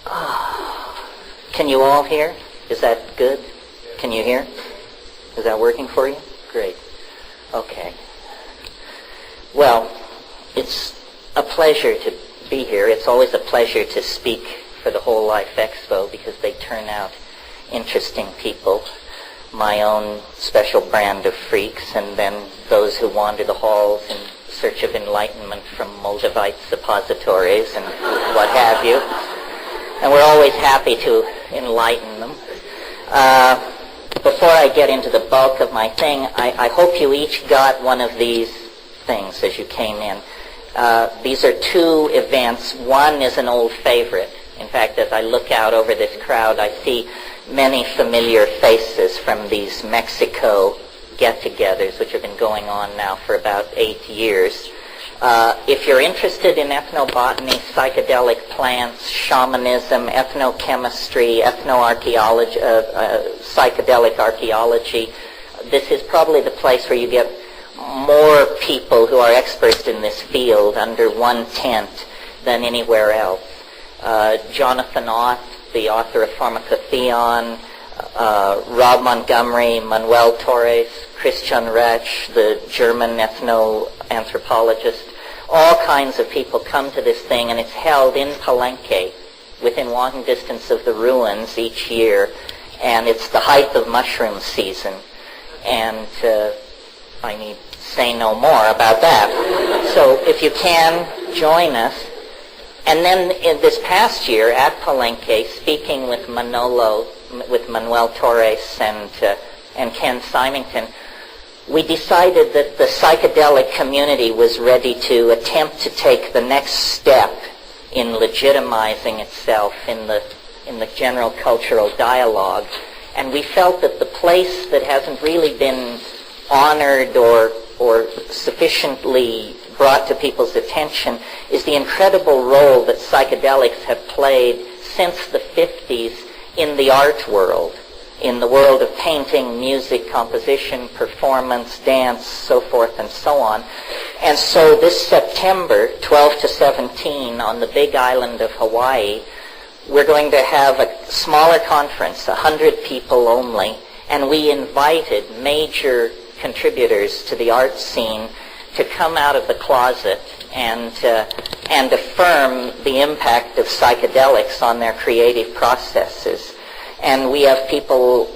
Can you all hear? Is that good? Can you hear? Is that working for you? Great. Okay. Well, it's a pleasure to be here. It's always a pleasure to speak for the Whole Life Expo because they turn out interesting people, my own special brand of freaks, and then those who wander the halls in search of enlightenment from Moldavite suppositories and what have you. And we're always happy to enlighten them. Before I get into the bulk of my thing, I hope you each got one of these things as you came in. These are two events. One is an old favorite. In fact, as I look out over this crowd, I see many familiar faces from these Mexico get-togethers, which have been going on now for about 8 years. If you're interested in ethnobotany, psychedelic plants, shamanism, ethnochemistry, ethnoarchaeology, psychedelic archaeology, this is probably the place where you get more people who are experts in this field under one tent than anywhere else. Jonathan Ott, the author of Pharmacotheon, Rob Montgomery, Manuel Torres, Christian Retsch, the German ethno-anthropologist. All kinds of people come to this thing, and it's held in Palenque, within walking distance of the ruins each year, and it's the height of mushroom season. And I need say no more about that. So if you can, join us. And then in this past year at Palenque, speaking with Manuel Torres and Ken Symington, we decided that the psychedelic community was ready to attempt to take the next step in legitimizing itself in the general cultural dialogue. And we felt that the place that hasn't really been honored or sufficiently brought to people's attention is the incredible role that psychedelics have played since the 50s in the art world, in the world of painting, music, composition, performance, dance, so forth and so on. And so this September, 12 to 17, on the big island of Hawaii, we're going to have a smaller conference, 100 people only, and we invited major contributors to the art scene to come out of the closet and affirm the impact of psychedelics on their creative processes. And we have people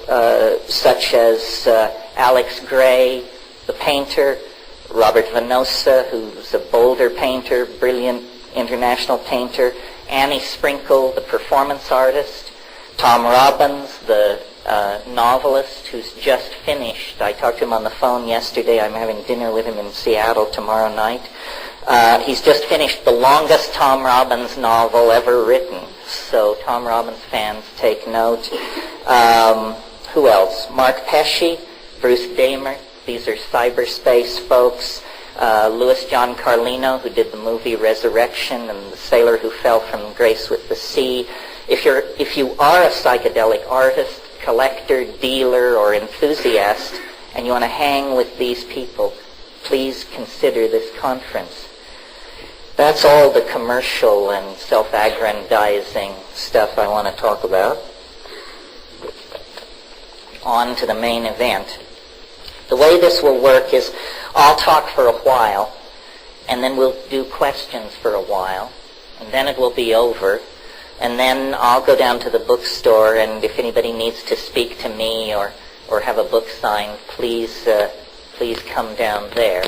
such as Alex Gray, the painter, Robert Venosa, who's a Boulder painter, brilliant international painter, Annie Sprinkle, the performance artist, Tom Robbins, the novelist who's just finished. I talked to him on the phone yesterday. I'm having dinner with him in Seattle tomorrow night. He's just finished the longest Tom Robbins novel ever written. So Tom Robbins fans, take note. Who else? Mark Pesce, Bruce Damer. These are cyberspace folks. Louis John Carlino, who did the movie Resurrection, and The Sailor Who Fell from Grace with the Sea. If you are a psychedelic artist, collector, dealer, or enthusiast, and you want to hang with these people, please consider this conference. That's all the commercial and self-aggrandizing stuff I want to talk about. On to the main event. The way this will work is I'll talk for a while, and then we'll do questions for a while, and then it will be over. And then I'll go down to the bookstore, and if anybody needs to speak to me or have a book signed, please come down there.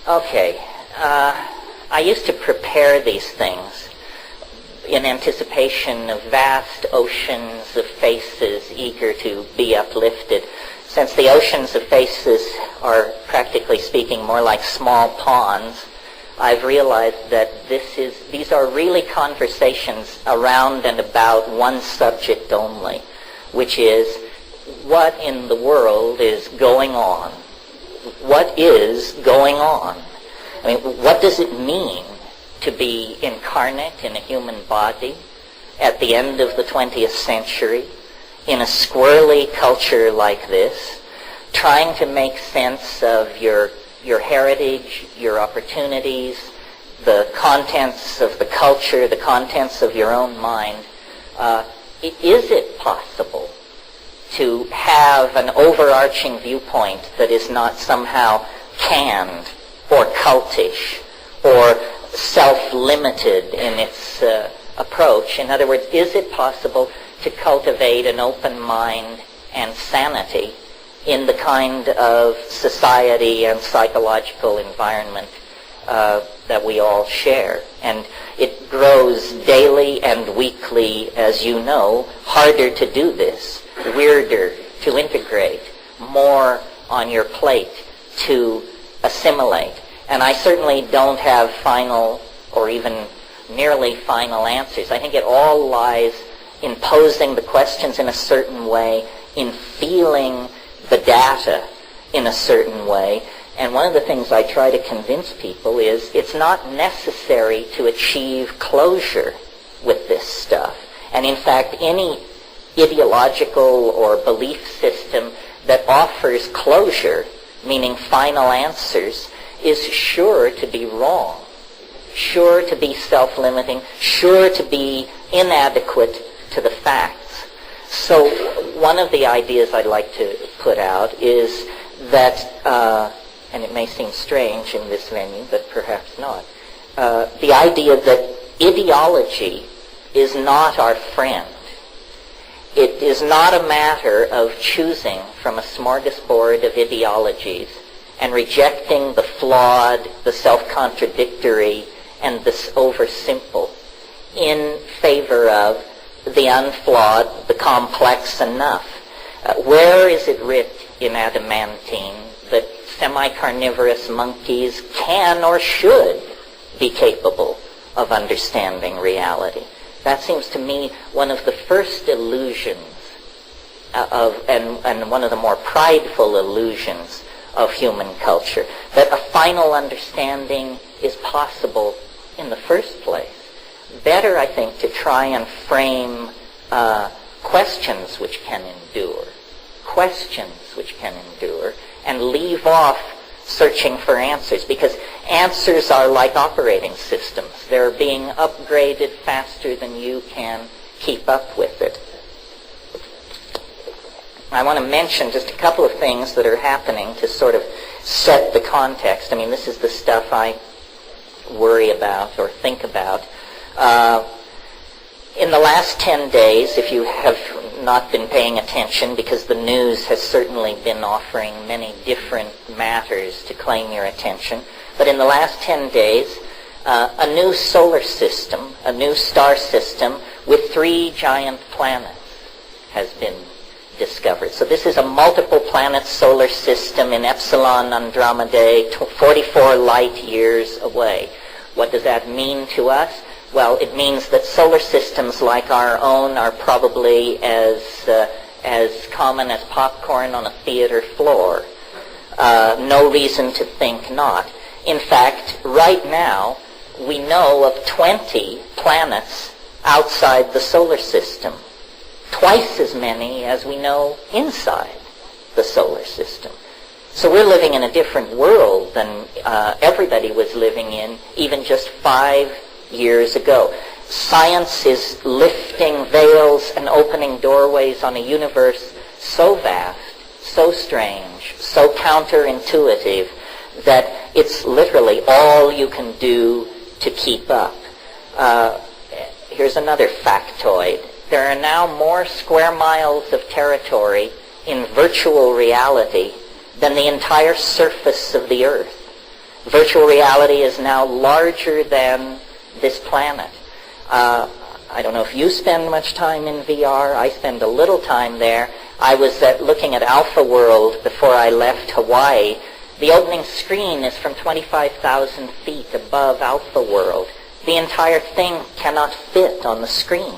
Okay. I used to prepare these things in anticipation of vast oceans of faces eager to be uplifted. Since the oceans of faces are, practically speaking, more like small ponds, I've realized that these are really conversations around and about one subject only, which is what in the world is going on? What is going on? I mean, what does it mean to be incarnate in a human body at the end of the 20th century in a squirrely culture like this, trying to make sense of your heritage, your opportunities, the contents of the culture, the contents of your own mind, is it possible to have an overarching viewpoint that is not somehow canned or cultish or self-limited in its approach? In other words, is it possible to cultivate an open mind and sanity in the kind of society and psychological environment that we all share? And it grows daily and weekly, as you know, harder to do this, weirder to integrate, more on your plate to assimilate. And I certainly don't have final or even nearly final answers. I think it all lies in posing the questions in a certain way, in feeling the data in a certain way. And one of the things I try to convince people is it's not necessary to achieve closure with this stuff. And in fact, any ideological or belief system that offers closure, meaning final answers, is sure to be wrong, sure to be self-limiting, sure to be inadequate to the facts. So one of the ideas I'd like to put out is that, and it may seem strange in this venue, but perhaps not, the idea that ideology is not our friend. It is not a matter of choosing from a smorgasbord of ideologies and rejecting the flawed, the self-contradictory, and the oversimple in favor of the unflawed, the complex enough. Where is it writ in adamantine that semi-carnivorous monkeys can or should be capable of understanding reality? That seems to me one of the first illusions and one of the more prideful illusions of human culture, that a final understanding is possible in the first place. Better, I think, to try and frame questions which can endure, and leave off searching for answers, because answers are like operating systems. They're being upgraded faster than you can keep up with it. I want to mention just a couple of things that are happening to sort of set the context. I mean, this is the stuff I worry about or think about. In the last 10 days, if you have not been paying attention, because the news has certainly been offering many different matters to claim your attention, but in the last 10 days, a new solar system, a new star system with 3 giant planets has been discovered. So this is a multiple planet solar system in Epsilon Andromedae, 44 light years away. What does that mean to us? Well, it means that solar systems like our own are probably as common as popcorn on a theater floor. No reason to think not. In fact, right now, we know of 20 planets outside the solar system, twice as many as we know inside the solar system. So we're living in a different world than everybody was living in even just 5 years ago. Science is lifting veils and opening doorways on a universe so vast, so strange, so counterintuitive that it's literally all you can do to keep up. Here's another factoid. There are now more square miles of territory in virtual reality than the entire surface of the Earth. Virtual reality is now larger than this planet. I don't know if you spend much time in VR. I spend a little time there. I was looking at Alpha World before I left Hawaii. The opening screen is from 25,000 feet above Alpha World. The entire thing cannot fit on the screen.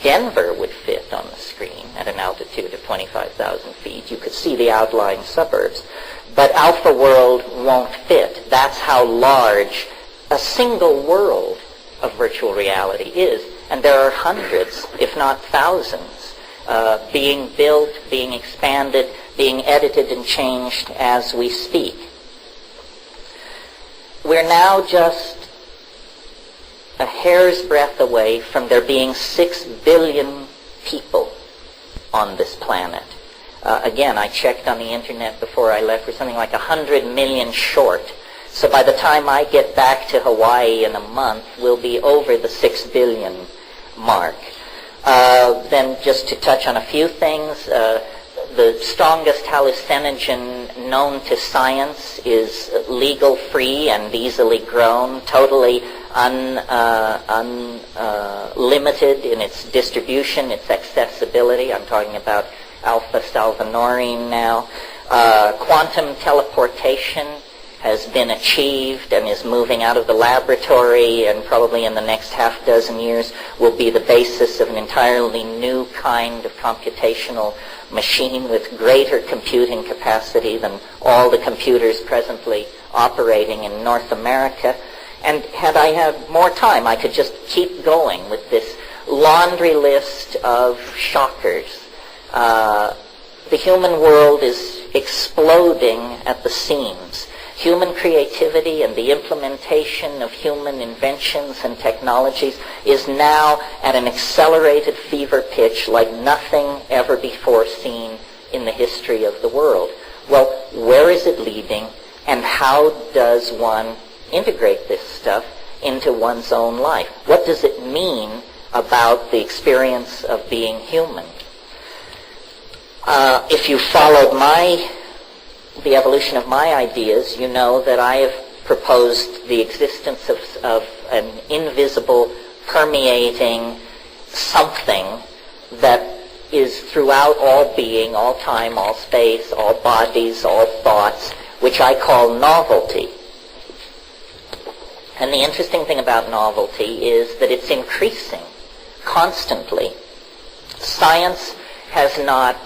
Denver would fit on the screen at an altitude of 25,000 feet. You could see the outlying suburbs. But Alpha World won't fit. That's how large a single world of virtual reality is. And there are hundreds, if not thousands, being built, being expanded, being edited and changed as we speak. We're now just a hair's breadth away from there being 6 billion people on this planet. Again, I checked on the internet before I left. We're something like 100 million short. So by the time I get back to Hawaii in a month, we'll be over the 6 billion mark. Then just to touch on a few things, the strongest hallucinogen known to science is legal, free, and easily grown, totally unlimited in its distribution, its accessibility. I'm talking about alpha-salvinorin now. Quantum teleportation has been achieved and is moving out of the laboratory, and probably in the next half dozen years will be the basis of an entirely new kind of computational machine with greater computing capacity than all the computers presently operating in North America. And had I had more time, I could just keep going with this laundry list of shockers. The human world is exploding at the seams. Human creativity and the implementation of human inventions and technologies is now at an accelerated fever pitch like nothing ever before seen in the history of the world. Well, where is it leading, and how does one integrate this stuff into one's own life? What does it mean about the experience of being human? If you followed the evolution of my ideas, you know that I have proposed the existence of an invisible, permeating something that is throughout all being, all time, all space, all bodies, all thoughts, which I call novelty. And the interesting thing about novelty is that it's increasing constantly. Science has not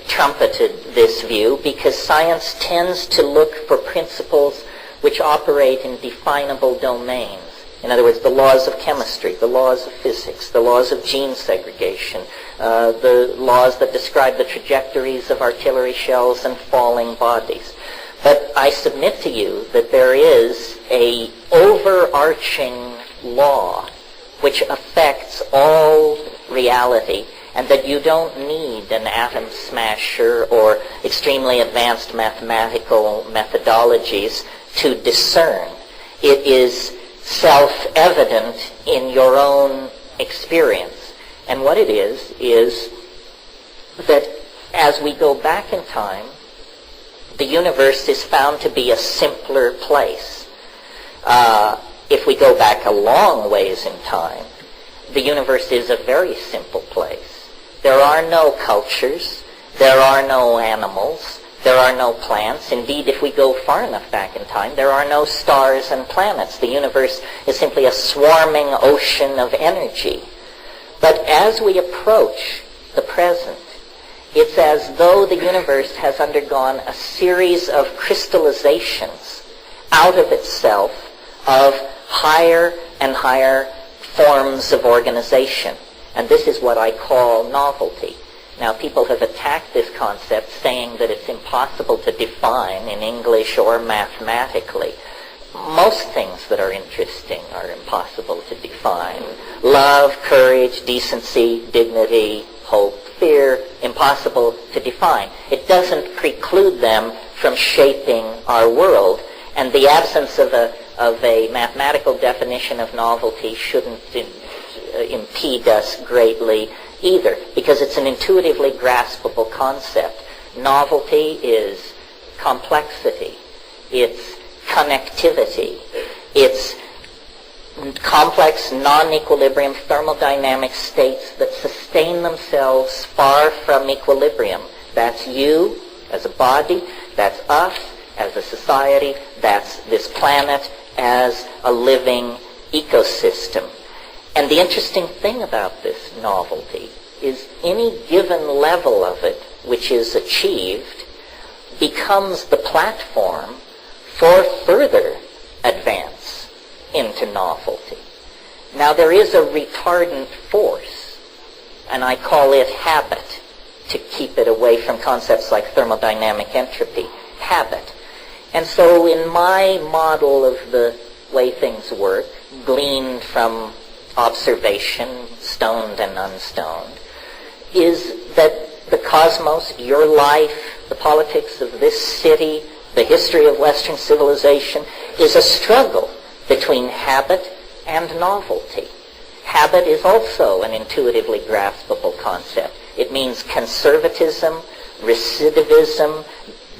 trumpeted this view because science tends to look for principles which operate in definable domains. In other words, the laws of chemistry, the laws of physics, the laws of gene segregation, the laws that describe the trajectories of artillery shells and falling bodies. But I submit to you that there is an overarching law which affects all reality, and that you don't need an atom smasher or extremely advanced mathematical methodologies to discern. It is self-evident in your own experience. And what it is that as we go back in time, the universe is found to be a simpler place. If we go back a long ways in time, the universe is a very simple place. There are no cultures, there are no animals, there are no plants. Indeed, if we go far enough back in time, there are no stars and planets. The universe is simply a swarming ocean of energy. But as we approach the present, it's as though the universe has undergone a series of crystallizations out of itself of higher and higher forms of organization. And this is what I call novelty. Now, people have attacked this concept, saying that it's impossible to define in English or mathematically. Most things that are interesting are impossible to define. Love, courage, decency, dignity, hope, fear, impossible to define. It doesn't preclude them from shaping our world. And the absence of a mathematical definition of novelty shouldn't impede us greatly either, because it's an intuitively graspable concept. Novelty is complexity, it's connectivity, it's complex non-equilibrium thermodynamic states that sustain themselves far from equilibrium. That's you as a body, that's us as a society, that's this planet as a living ecosystem. And the interesting thing about this novelty is any given level of it which is achieved becomes the platform for further advance into novelty. Now, there is a retardant force, and I call it habit, to keep it away from concepts like thermodynamic entropy. Habit. And so in my model of the way things work, gleaned from observation, stoned and unstoned, is that the cosmos, your life, the politics of this city, the history of Western civilization, is a struggle between habit and novelty. Habit is also an intuitively graspable concept. It means conservatism, recidivism,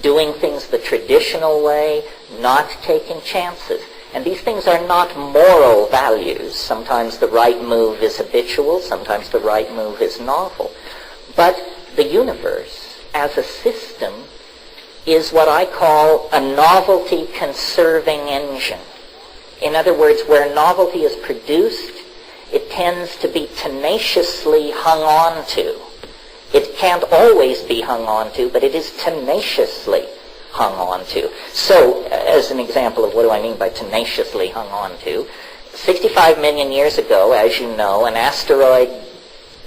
doing things the traditional way, not taking chances. And these things are not moral values. Sometimes the right move is habitual, sometimes the right move is novel. But the universe, as a system, is what I call a novelty-conserving engine. In other words, where novelty is produced, it tends to be tenaciously hung on to. It can't always be hung on to, but it is tenaciously hung on to. So, as an example of what do I mean by tenaciously hung on to, 65 million years ago, as you know, an asteroid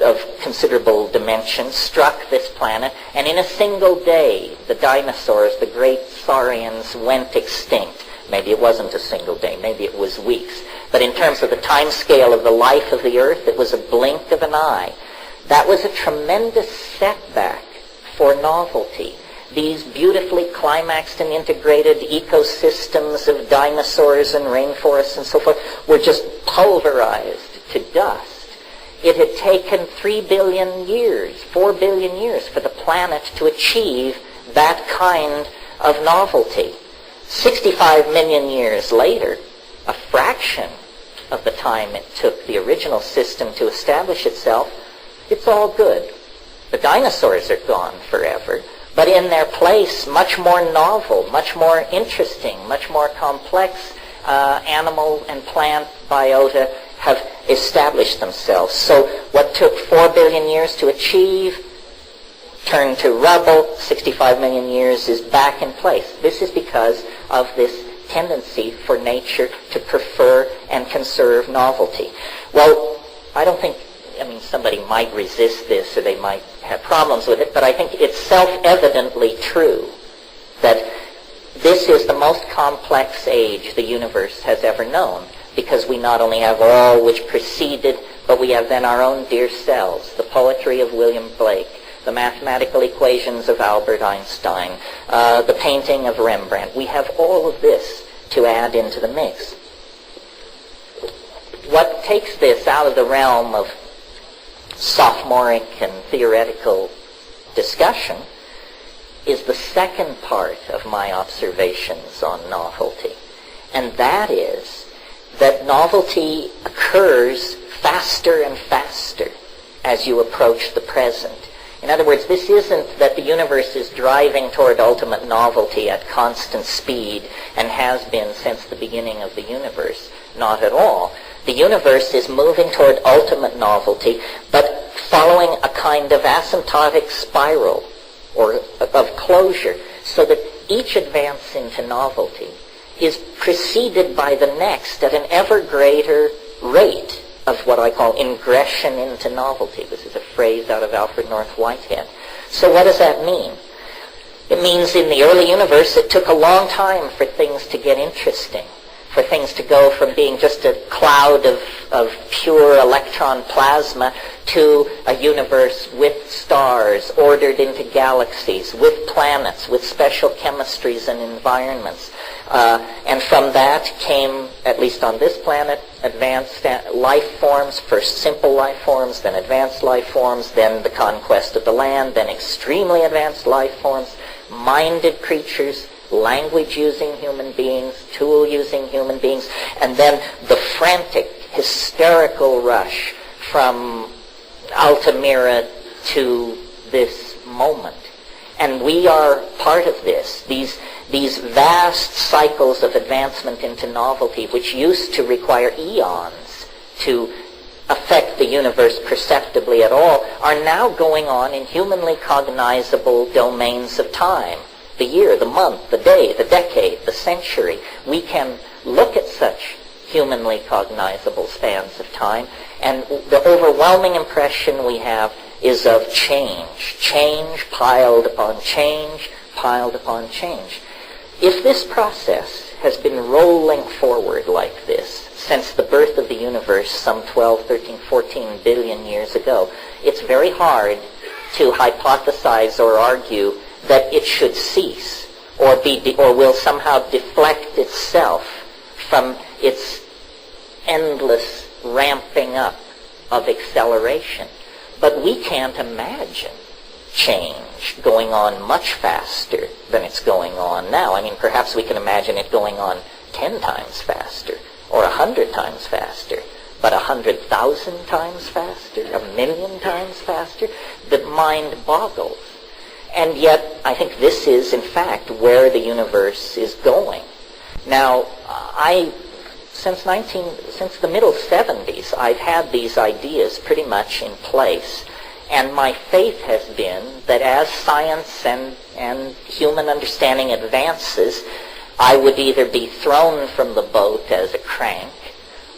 of considerable dimensions struck this planet, and in a single day, the dinosaurs, the great saurians, went extinct. Maybe it wasn't a single day, maybe it was weeks. But in terms of the time scale of the life of the Earth, it was a blink of an eye. That was a tremendous setback for novelty. These beautifully climaxed and integrated ecosystems of dinosaurs and rainforests and so forth were just pulverized to dust. It had taken 3 billion years, 4 billion years for the planet to achieve that kind of novelty. 65 million years later, a fraction of the time it took the original system to establish itself, it's all good. The dinosaurs are gone forever, but in their place, much more novel, much more interesting, much more complex animal and plant biota have established themselves. So what took 4 billion years to achieve turned to rubble. 65 million years is back in place. This is because of this tendency for nature to prefer and conserve novelty. Well, I don't think, somebody might resist this or they might have problems with it, but I think it's self-evidently true that this is the most complex age the universe has ever known, because we not only have all which preceded, but we have then our own dear selves, the poetry of William Blake, the mathematical equations of Albert Einstein, the painting of Rembrandt. We have all of this to add into the mix. What takes this out of the realm of sophomoric and theoretical discussion is the second part of my observations on novelty. And that is that novelty occurs faster and faster as you approach the present. In other words, this isn't that the universe is driving toward ultimate novelty at constant speed and has been since the beginning of the universe. Not at all. The universe is moving toward ultimate novelty, but following a kind of asymptotic spiral or of closure, so that each advance into novelty is preceded by the next at an ever greater rate of what I call ingression into novelty. This is a phrase out of Alfred North Whitehead. So what does that mean? It means in the early universe it took a long time for things to get interesting, for things to go from being just a cloud of pure electron plasma to a universe with stars ordered into galaxies, with planets, with special chemistries and environments. And from that came, at least on this planet, advanced life forms, first simple life forms, then advanced life forms, then the conquest of the land, then extremely advanced life forms, minded creatures, language-using human beings, tool-using human beings, and then the frantic, hysterical rush from Altamira to this moment. And we are part of this. These vast cycles of advancement into novelty, which used to require eons to affect the universe perceptibly at all, are now going on in humanly cognizable domains of time. The year, the month, the day, the decade, the century. We can look at such humanly cognizable spans of time, and the overwhelming impression we have is of change. Change piled upon change, piled upon change. If this process has been rolling forward like this since the birth of the universe some 12, 13, 14 billion years ago, it's very hard to hypothesize or argue that it should cease or will somehow deflect itself from its endless ramping up of acceleration. But we can't imagine change going on much faster than it's going on now. I mean, perhaps we can imagine it going on 10 times faster or 100 times faster, but 100,000 times faster, 1,000,000 times faster, the mind boggles. And yet, I think this is, in fact, where the universe is going. Now, since the middle 70s, I've had these ideas pretty much in place. And my faith has been that as science and human understanding advances, I would either be thrown from the boat as a crank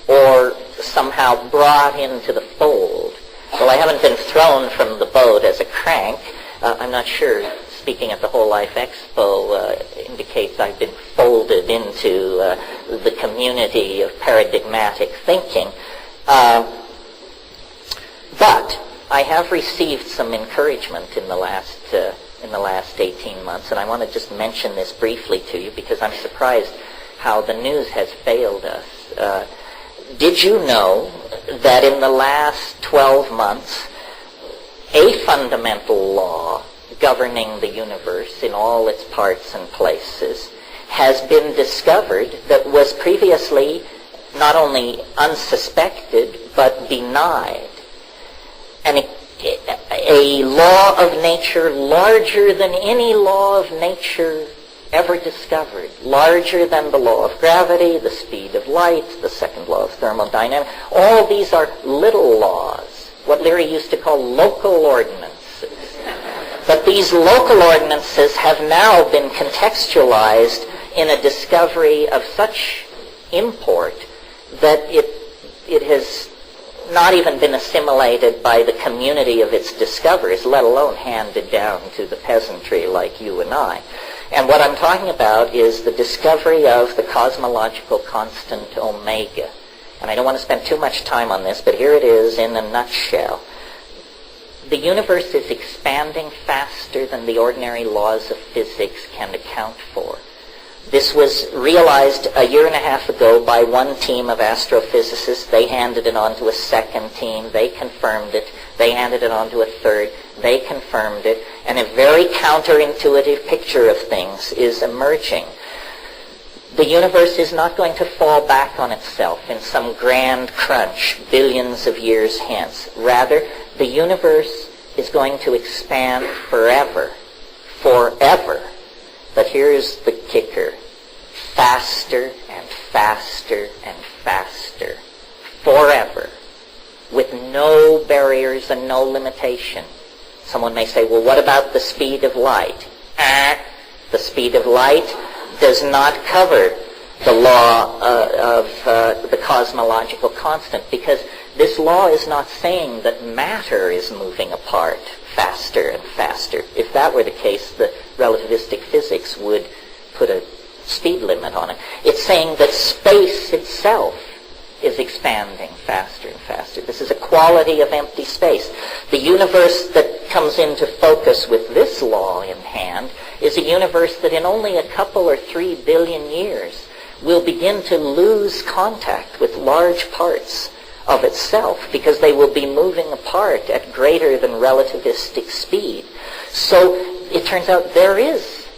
or somehow brought into the fold. Well, I haven't been thrown from the boat as a crank. I'm not sure, speaking at the Whole Life Expo, indicates I've been folded into the community of paradigmatic thinking. But I have received some encouragement in the last 18 months, and I want to just mention this briefly to you because I'm surprised how the news has failed us. Did you know that in the last 12 months, a fundamental law governing the universe in all its parts and places has been discovered that was previously not only unsuspected but denied? And a law of nature larger than any law of nature ever discovered, larger than the law of gravity, the speed of light, the second law of thermodynamics. All these are little laws, what Leary used to call local ordinances. But these local ordinances have now been contextualized in a discovery of such import that it has not even been assimilated by the community of its discoverers, let alone handed down to the peasantry like you and I. And what I'm talking about is the discovery of the cosmological constant omega. And I don't want to spend too much time on this, but here it is in a nutshell. The universe is expanding faster than the ordinary laws of physics can account for. This was realized a year and a half ago by one team of astrophysicists. They handed it on to a second team. They confirmed it. They handed it on to a third. They confirmed it. And a very counterintuitive picture of things is emerging. The universe is not going to fall back on itself in some grand crunch billions of years hence. Rather, the universe is going to expand forever. Forever. But here's the kicker. Faster and faster and faster. Forever. With no barriers and no limitation. Someone may say, well, what about the speed of light? The speed of light does not cover the law of the cosmological constant, because this law is not saying that matter is moving apart faster and faster. If that were the case, the relativistic physics would put a speed limit on it. It's saying that space itself is expanding faster and faster. This is a quality of empty space. The universe that comes into focus with this law in hand is a universe that in only a couple or 3 billion years will begin to lose contact with large parts of itself because they will be moving apart at greater than relativistic speed. So it turns out there is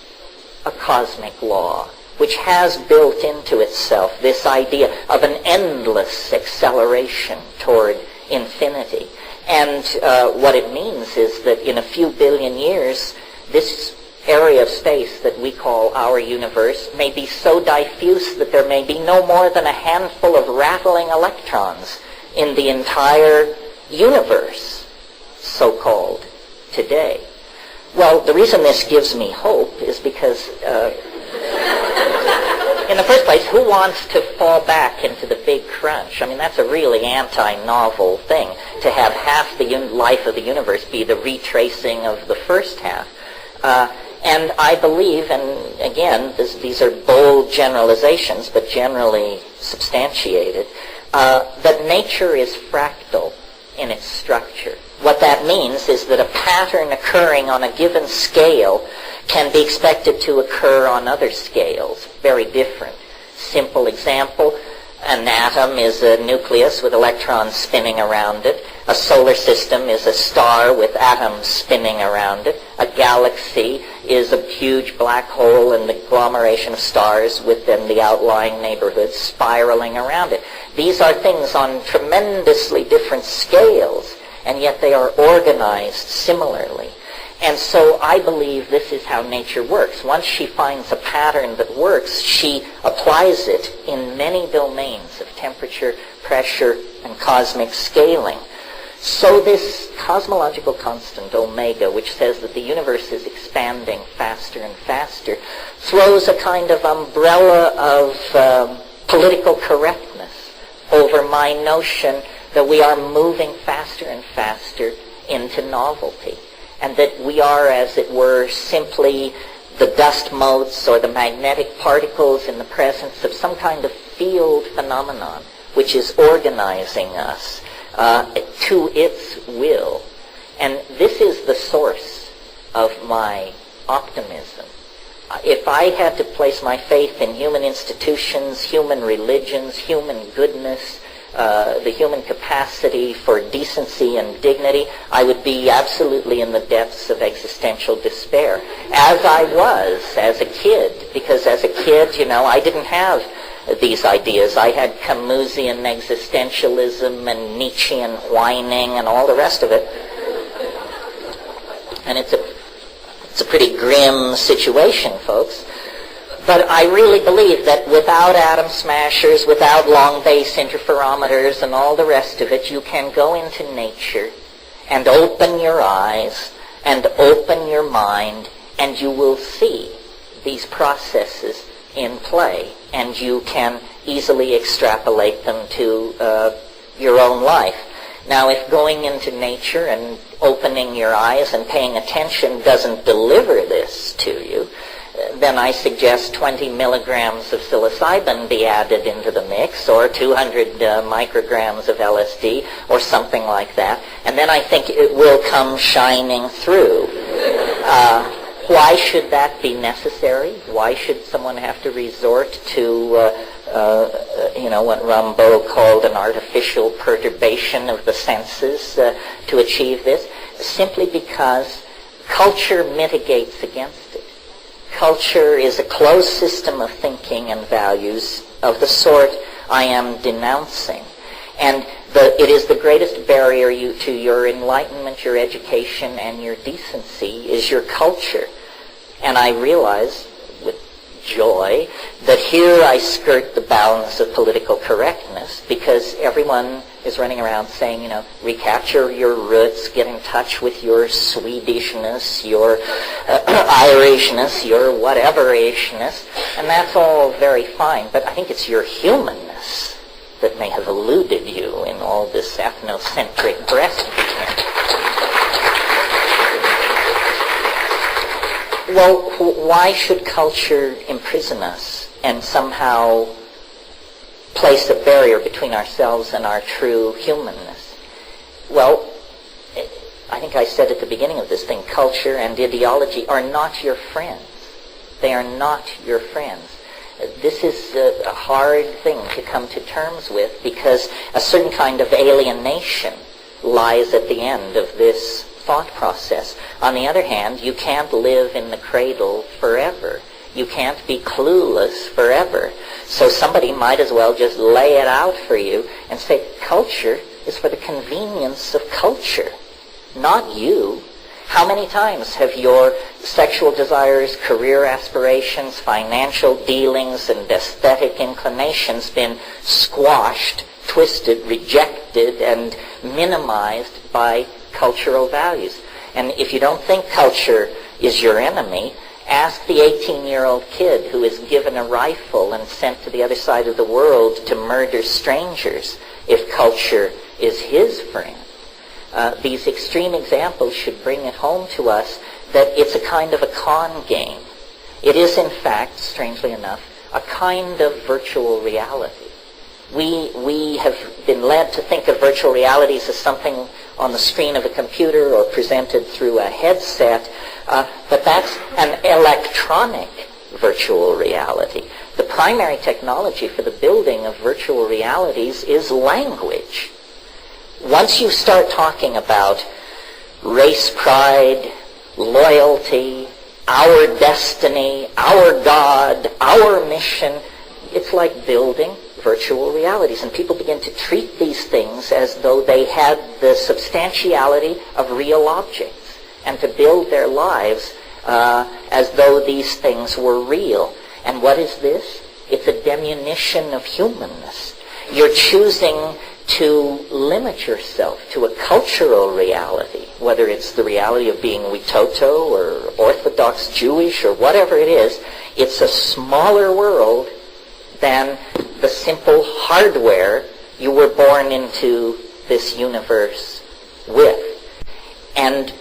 a cosmic law which has built into itself this idea of an endless acceleration toward infinity. And what it means is that in a few billion years, this area of space that we call our universe may be so diffuse that there may be no more than a handful of rattling electrons in the entire universe, so-called, today. Well, the reason this gives me hope is because, in the first place, who wants to fall back into the big crunch? I mean, that's a really anti-novel thing, to have half the life of the universe be the retracing of the first half. And I believe, and again, these are bold generalizations, but generally substantiated, that nature is fractal in its structure. What that means is that a pattern occurring on a given scale can be expected to occur on other scales, very different. Simple example, an atom is a nucleus with electrons spinning around it. A solar system is a star with atoms spinning around it. A galaxy is a huge black hole and agglomeration of stars within the outlying neighborhood spiraling around it. These are things on tremendously different scales, and yet they are organized similarly. And so I believe this is how nature works. Once she finds a pattern that works, she applies it in many domains of temperature, pressure, and cosmic scaling. So this cosmological constant, omega, which says that the universe is expanding faster and faster, throws a kind of umbrella of political correctness over my notion that we are moving faster and faster into novelty, and that we are, as it were, simply the dust motes or the magnetic particles in the presence of some kind of field phenomenon which is organizing us to its will. And this is the source of my optimism. If I had to place my faith in human institutions, human religions, human goodness, the human capacity for decency and dignity, I would be absolutely in the depths of existential despair, as I was as a kid. Because as a kid, I didn't have these ideas. I had Camusian existentialism and Nietzschean whining and all the rest of it. And it's a pretty grim situation, folks. But I really believe that without atom smashers, without long base interferometers and all the rest of it, you can go into nature and open your eyes and open your mind, and you will see these processes in play, and you can easily extrapolate them to your own life. Now, if going into nature and opening your eyes and paying attention doesn't deliver this to you, then I suggest 20 milligrams of psilocybin be added into the mix, or 200 micrograms of LSD, or something like that, and then I think it will come shining through. Why should that be necessary? Why should someone have to resort to what Rimbaud called an artificial perturbation of the senses to achieve this? Simply because culture mitigates against it. Culture is a closed system of thinking and values of the sort I am denouncing. And it is the greatest barrier to your enlightenment, your education, and your decency is your culture. And I realize with joy that here I skirt the bounds of political correctness, because everyone is running around saying, recapture your roots, get in touch with your Swedishness, your Irishness, your whatever-ishness, and that's all very fine. But I think it's your humanness that may have eluded you in all this ethnocentric breastfeeding. Well, why should culture imprison us and somehow place a barrier between ourselves and our true humanness? Well, I think I said at the beginning of this thing, culture and ideology are not your friends. They are not your friends. This is a hard thing to come to terms with, because a certain kind of alienation lies at the end of this thought process. On the other hand, you can't live in the cradle forever. You can't be clueless forever. So somebody might as well just lay it out for you and say, culture is for the convenience of culture, not you. How many times have your sexual desires, career aspirations, financial dealings, and aesthetic inclinations been squashed, twisted, rejected, and minimized by cultural values? And if you don't think culture is your enemy, ask the 18-year-old kid who is given a rifle and sent to the other side of the world to murder strangers if culture is his friend. These extreme examples should bring it home to us that it's a kind of a con game. It is, in fact, strangely enough, a kind of virtual reality. We have been led to think of virtual realities as something on the screen of a computer or presented through a headset, but that's an electronic virtual reality. The primary technology for the building of virtual realities is language. Once you start talking about race pride, loyalty, our destiny, our God, our mission, it's like building virtual realities. And people begin to treat these things as though they had the substantiality of real objects, and to build their lives as though these things were real. And what is this? It's a diminution of humanness. You're choosing to limit yourself to a cultural reality, whether it's the reality of being Witoto or Orthodox Jewish or whatever it is. It's a smaller world than the simple hardware you were born into this universe with. And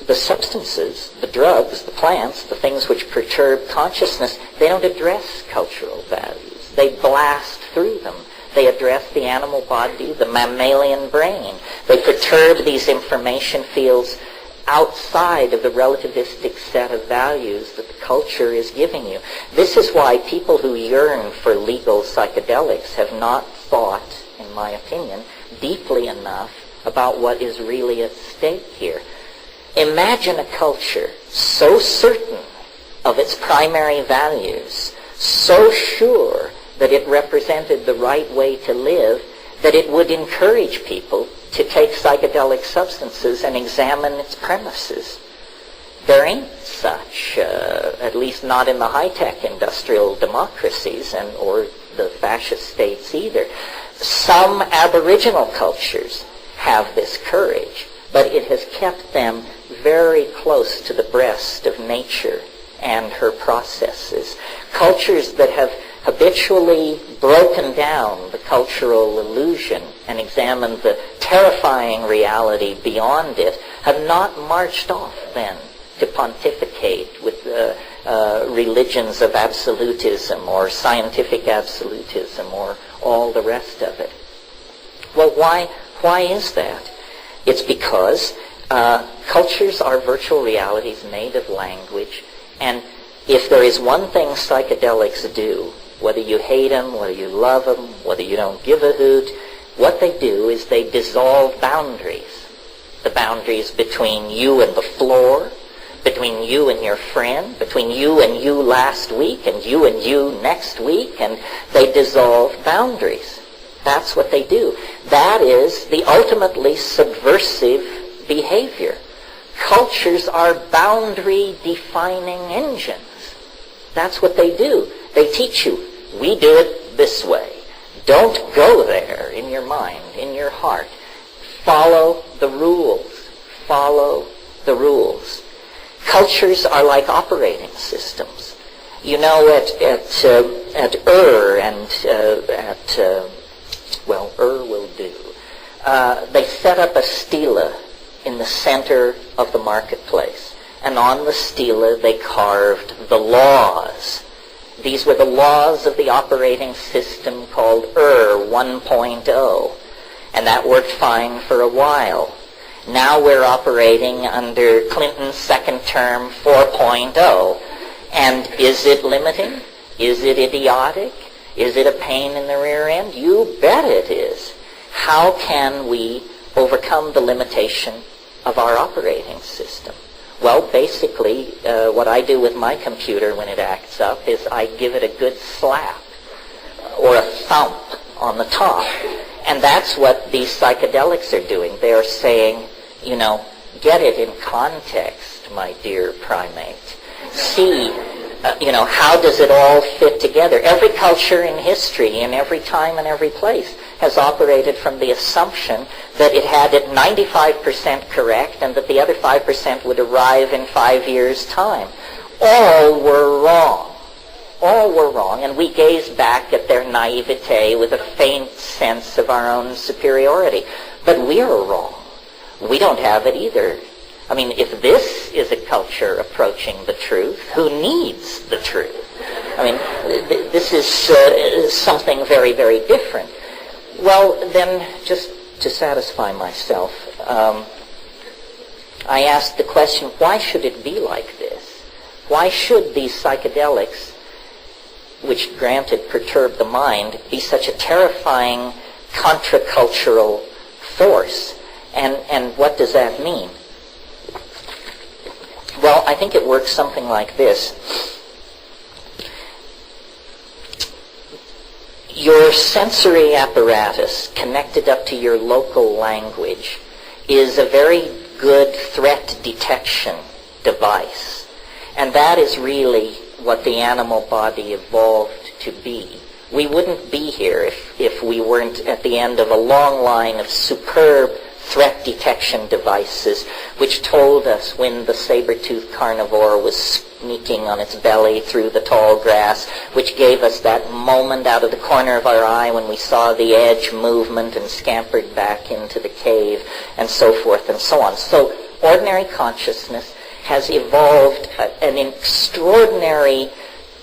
the substances, the drugs, the plants, the things which perturb consciousness, they don't address cultural values. They blast through them. They address the animal body, the mammalian brain. They perturb these information fields outside of the relativistic set of values that the culture is giving you. This is why people who yearn for legal psychedelics have not thought, in my opinion, deeply enough about what is really at stake here. Imagine a culture so certain of its primary values, so sure that it represented the right way to live, that it would encourage people to take psychedelic substances and examine its premises. There ain't such, at least not in the high-tech industrial democracies or the fascist states either. Some aboriginal cultures have this courage, but it has kept them very close to the breast of nature and her processes. Cultures that have habitually broken down the cultural illusion and examined the terrifying reality beyond it have not marched off then to pontificate with religions of absolutism or scientific absolutism or all the rest of it. Well, why is that? It's because cultures are virtual realities made of language, and if there is one thing psychedelics do, whether you hate them, whether you love them, whether you don't give a hoot, what they do is they dissolve boundaries. The boundaries between you and the floor, between you and your friend, between you and you last week, and you next week, and they dissolve boundaries. That's what they do. That is the ultimately subversive behavior. Cultures are boundary-defining engines. That's what they do. They teach you, we do it this way. Don't go there in your mind, in your heart. Follow the rules. Follow the rules. Cultures are like operating systems. You know, at and Ur will do. They set up a stela in the center of the marketplace. And on the stela they carved the laws. These were the laws of the operating system called Ur 1.0. And that worked fine for a while. Now we're operating under Clinton's second term 4.0. And is it limiting? Is it idiotic? Is it a pain in the rear end? You bet it is. How can we overcome the limitation of our operating system? Well, basically, what I do with my computer when it acts up is I give it a good slap or a thump on the top. And that's what these psychedelics are doing. They're saying, you know, get it in context, my dear primate. See, how does it all fit together? Every culture in history, in every time and every place, has operated from the assumption that it had it 95% correct and that the other 5% would arrive in 5 years' time. All were wrong. All were wrong, and we gaze back at their naivete with a faint sense of our own superiority. But we are wrong. We don't have it either. I mean, if this is a culture approaching the truth. Who needs the truth? I mean, this is something very, very different. Well, then, just to satisfy myself, I asked the question, why should it be like this? Why should these psychedelics, which granted perturb the mind, be such a terrifying contra-cultural force? And what does that mean? Well, I think it works something like this. Your sensory apparatus connected up to your local language is a very good threat detection device. And that is really what the animal body evolved to be. We wouldn't be here if we weren't at the end of a long line of superb threat detection devices which told us when the saber-toothed carnivore was sneaking on its belly through the tall grass, which gave us that moment out of the corner of our eye when we saw the edge movement and scampered back into the cave, and so forth and so on. So ordinary consciousness has evolved an extraordinary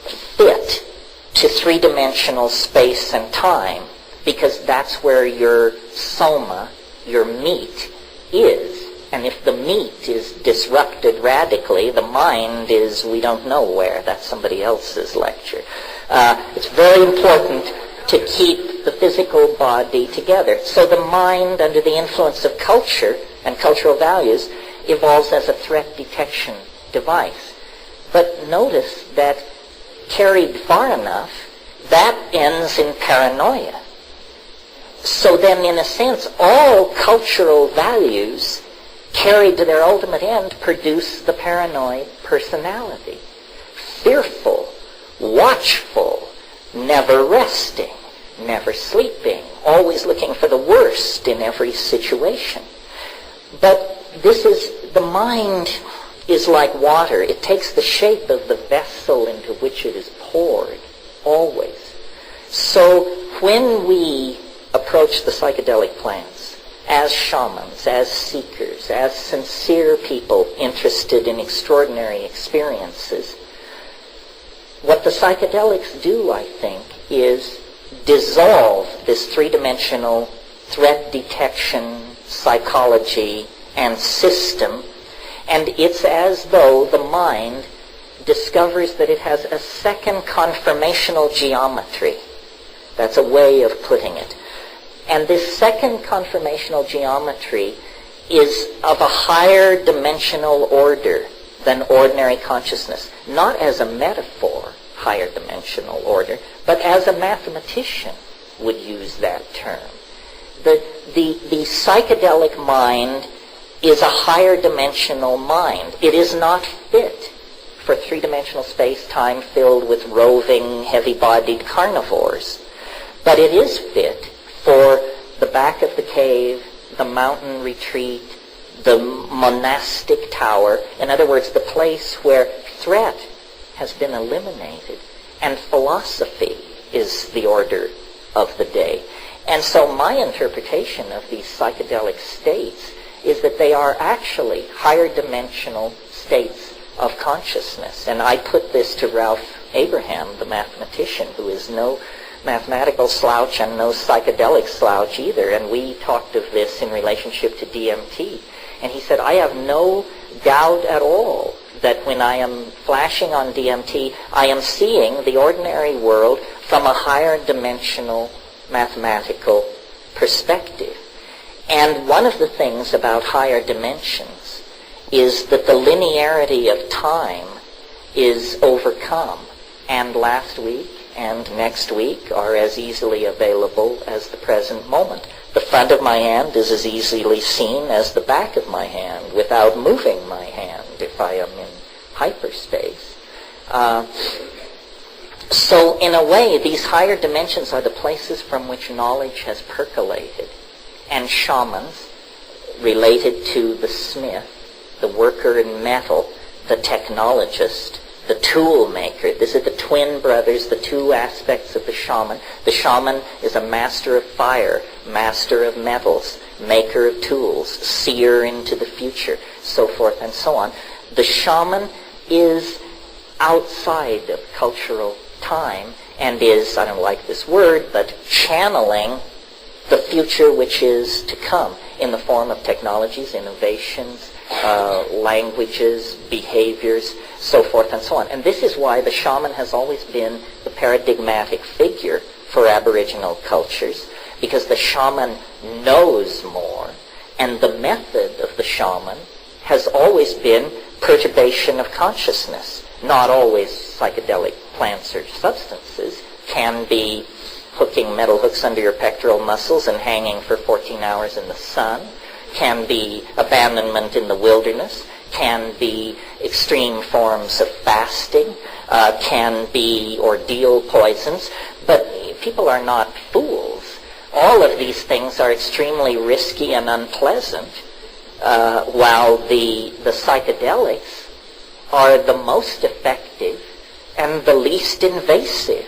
fit to three-dimensional space and time, because that's where your soma, your meat, is. And if the meat is disrupted radically, the mind is we don't know where. That's somebody else's lecture. It's very important to keep the physical body together. So the mind, under the influence of culture and cultural values, evolves as a threat detection device. But notice that carried far enough, that ends in paranoia. So then, in a sense, all cultural values carried to their ultimate end produce the paranoid personality. Fearful, watchful, never resting, never sleeping, always looking for the worst in every situation. But the mind is like water. It takes the shape of the vessel into which it is poured, always. So when we approach the psychedelic plants as shamans, as seekers, as sincere people interested in extraordinary experiences, what the psychedelics do, I think, is dissolve this three-dimensional threat detection psychology and system, and it's as though the mind discovers that it has a second conformational geometry. That's a way of putting it. And this second conformational geometry is of a higher dimensional order than ordinary consciousness. Not as a metaphor, higher dimensional order, but as a mathematician would use that term. The psychedelic mind is a higher dimensional mind. It is not fit for three-dimensional space-time filled with roving, heavy-bodied carnivores. But it is fit for the back of the cave, the mountain retreat, the monastic tower. In other words, the place where threat has been eliminated and philosophy is the order of the day. And so my interpretation of these psychedelic states is that they are actually higher dimensional states of consciousness. And I put this to Ralph Abraham, the mathematician, who is no mathematical slouch and no psychedelic slouch either. And we talked of this in relationship to DMT. And he said, I have no doubt at all that when I am flashing on DMT, I am seeing the ordinary world from a higher dimensional mathematical perspective. And one of the things about higher dimensions is that the linearity of time is overcome. And last week and next week are as easily available as the present moment. The front of my hand is as easily seen as the back of my hand without moving my hand if I am in hyperspace. So in a way, these higher dimensions are the places from which knowledge has percolated. And shamans, related to the smith, the worker in metal, the technologist, the tool maker. These are the twin brothers, the two aspects of the shaman. The shaman is a master of fire, master of metals, maker of tools, seer into the future, so forth and so on. The shaman is outside of cultural time and is, I don't like this word, but channeling the future which is to come in the form of technologies, innovations, languages, behaviors, so forth and so on. And this is why the shaman has always been the paradigmatic figure for Aboriginal cultures, because the shaman knows more, and the method of the shaman has always been perturbation of consciousness. Not always psychedelic plants or substances. Can be hooking metal hooks under your pectoral muscles and hanging for 14 hours in the sun. Can be abandonment in the wilderness. Can be extreme forms of fasting. Can be ordeal poisons. But people are not fools. All of these things are extremely risky and unpleasant, while the psychedelics are the most effective and the least invasive.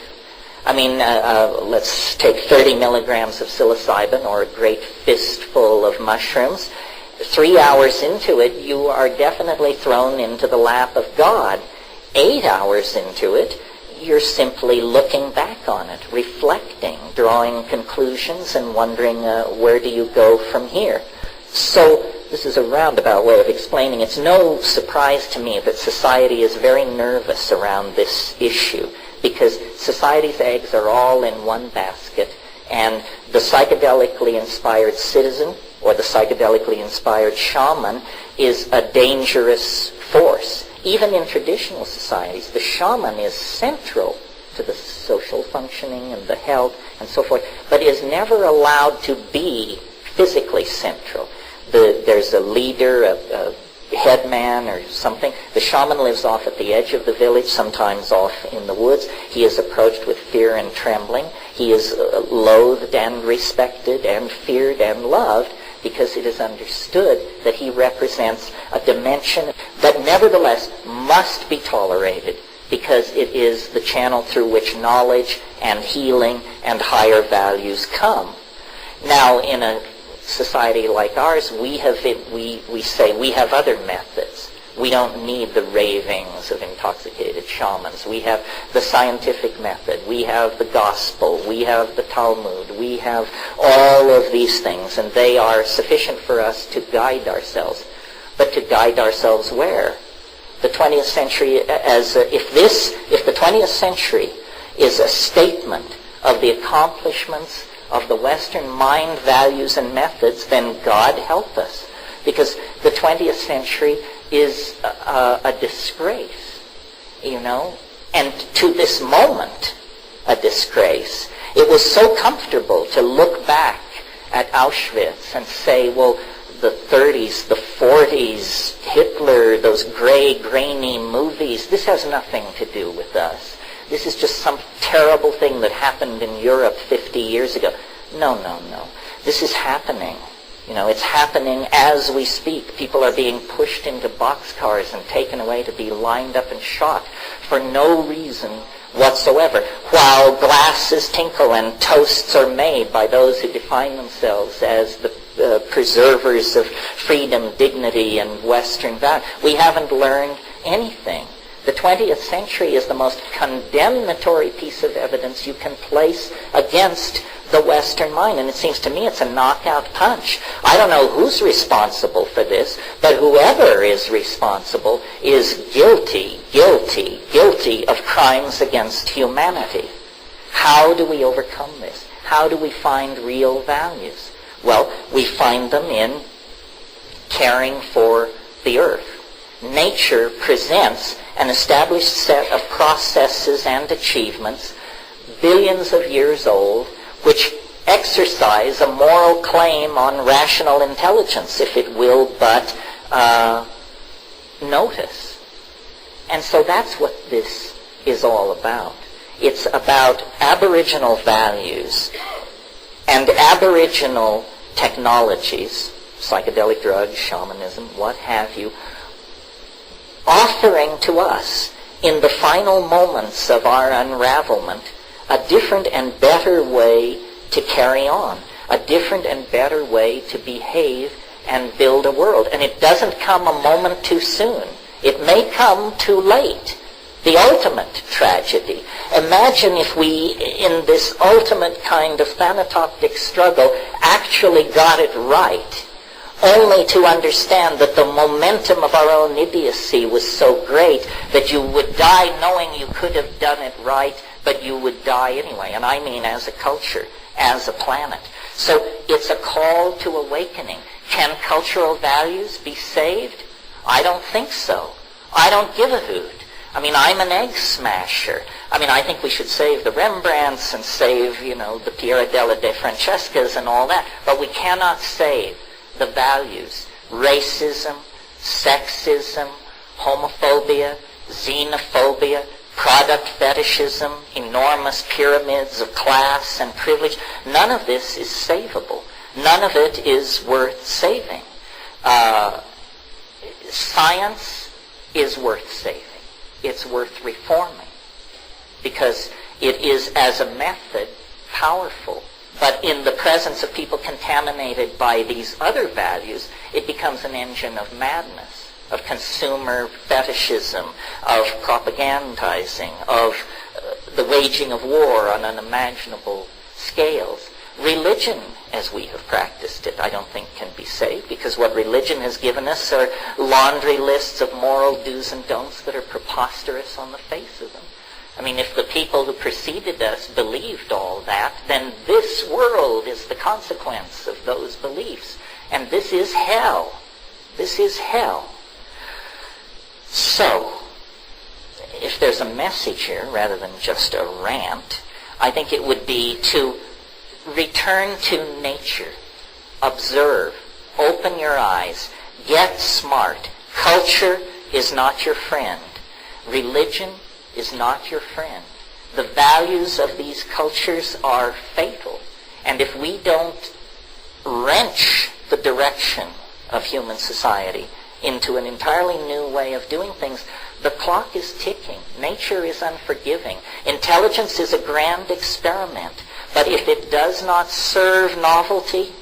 I mean, let's take 30 milligrams of psilocybin or a great fistful of mushrooms. 3 hours into it, you are definitely thrown into the lap of God. 8 hours into it, you're simply looking back on it, reflecting, drawing conclusions, and wondering where do you go from here. So this is a roundabout way of explaining. It's no surprise to me that society is very nervous around this issue, because society's eggs are all in one basket, and the psychedelically inspired citizen or the psychedelically inspired shaman is a dangerous force. Even in traditional societies, the shaman is central to the social functioning and the health and so forth, but is never allowed to be physically central. There's a leader, a headman or something. The shaman lives off at the edge of the village, sometimes off in the woods. He is approached with fear and trembling. He is loathed and respected and feared and loved, because it is understood that he represents a dimension that nevertheless must be tolerated, because it is the channel through which knowledge and healing and higher values come. Now, in a society like ours, we say we have other methods. We don't need the ravings of intoxicated shamans. We have the scientific method. We have the gospel. We have the Talmud. We have all of these things, and they are sufficient for us to guide ourselves. But to guide ourselves where? The 20th century, if the 20th century is a statement of the accomplishments of the Western mind, values, and methods, then God help us. Because the 20th century is a disgrace, and to this moment, a disgrace. It was so comfortable to look back at Auschwitz and say, well, the 30s, the 40s, Hitler, those gray, grainy movies, this has nothing to do with us. This is just some terrible thing that happened in Europe 50 years ago. No. This is happening. It's happening as we speak. People are being pushed into boxcars and taken away to be lined up and shot for no reason whatsoever, while glasses tinkle and toasts are made by those who define themselves as the preservers of freedom, dignity, and Western value. We haven't learned anything. The 20th century is the most condemnatory piece of evidence you can place against the Western mind, and it seems to me it's a knockout punch. I don't know who's responsible for this, but whoever is responsible is guilty of crimes against humanity. How do we overcome this? How do we find real values? Well, we find them in caring for the earth. Nature presents an established set of processes and achievements, billions of years old, which exercise a moral claim on rational intelligence, if it will but notice. And so that's what this is all about. It's about Aboriginal values and Aboriginal technologies, psychedelic drugs, shamanism, what have you, offering to us in the final moments of our unravelment a different and better way to carry on, a different and better way to behave and build a world. And it doesn't come a moment too soon. It may come too late. The ultimate tragedy. Imagine if we, in this ultimate kind of thanatoptic struggle, actually got it right, only to understand that the momentum of our own idiocy was so great that you would die knowing you could have done it right, but you would die anyway. And I mean as a culture, as a planet. So it's a call to awakening. Can cultural values be saved? I don't think so. I don't give a hoot. I mean, I'm an egg smasher. I mean, I think we should save the Rembrandts and save, the Pirandello de Francescas and all that. But we cannot save the values. Racism, sexism, homophobia, xenophobia, product fetishism, enormous pyramids of class and privilege. None of this is savable. None of it is worth saving. Science is worth saving. It's worth reforming because it is, as a method, powerful. But in the presence of people contaminated by these other values, it becomes an engine of madness, of consumer fetishism, of propagandizing, of the waging of war on unimaginable scales. Religion, as we have practiced it, I don't think can be saved, because what religion has given us are laundry lists of moral do's and don'ts that are preposterous on the face of them. I mean, if the people who preceded us believed all that, then this world is the consequence of those beliefs. And this is hell. This is hell. So, if there's a message here, rather than just a rant, I think it would be to return to nature. Observe. Open your eyes. Get smart. Culture is not your friend. Religion is not your friend. The values of these cultures are fatal. And if we don't wrench the direction of human society into an entirely new way of doing things, the clock is ticking. Nature is unforgiving. Intelligence is a grand experiment. But if it does not serve novelty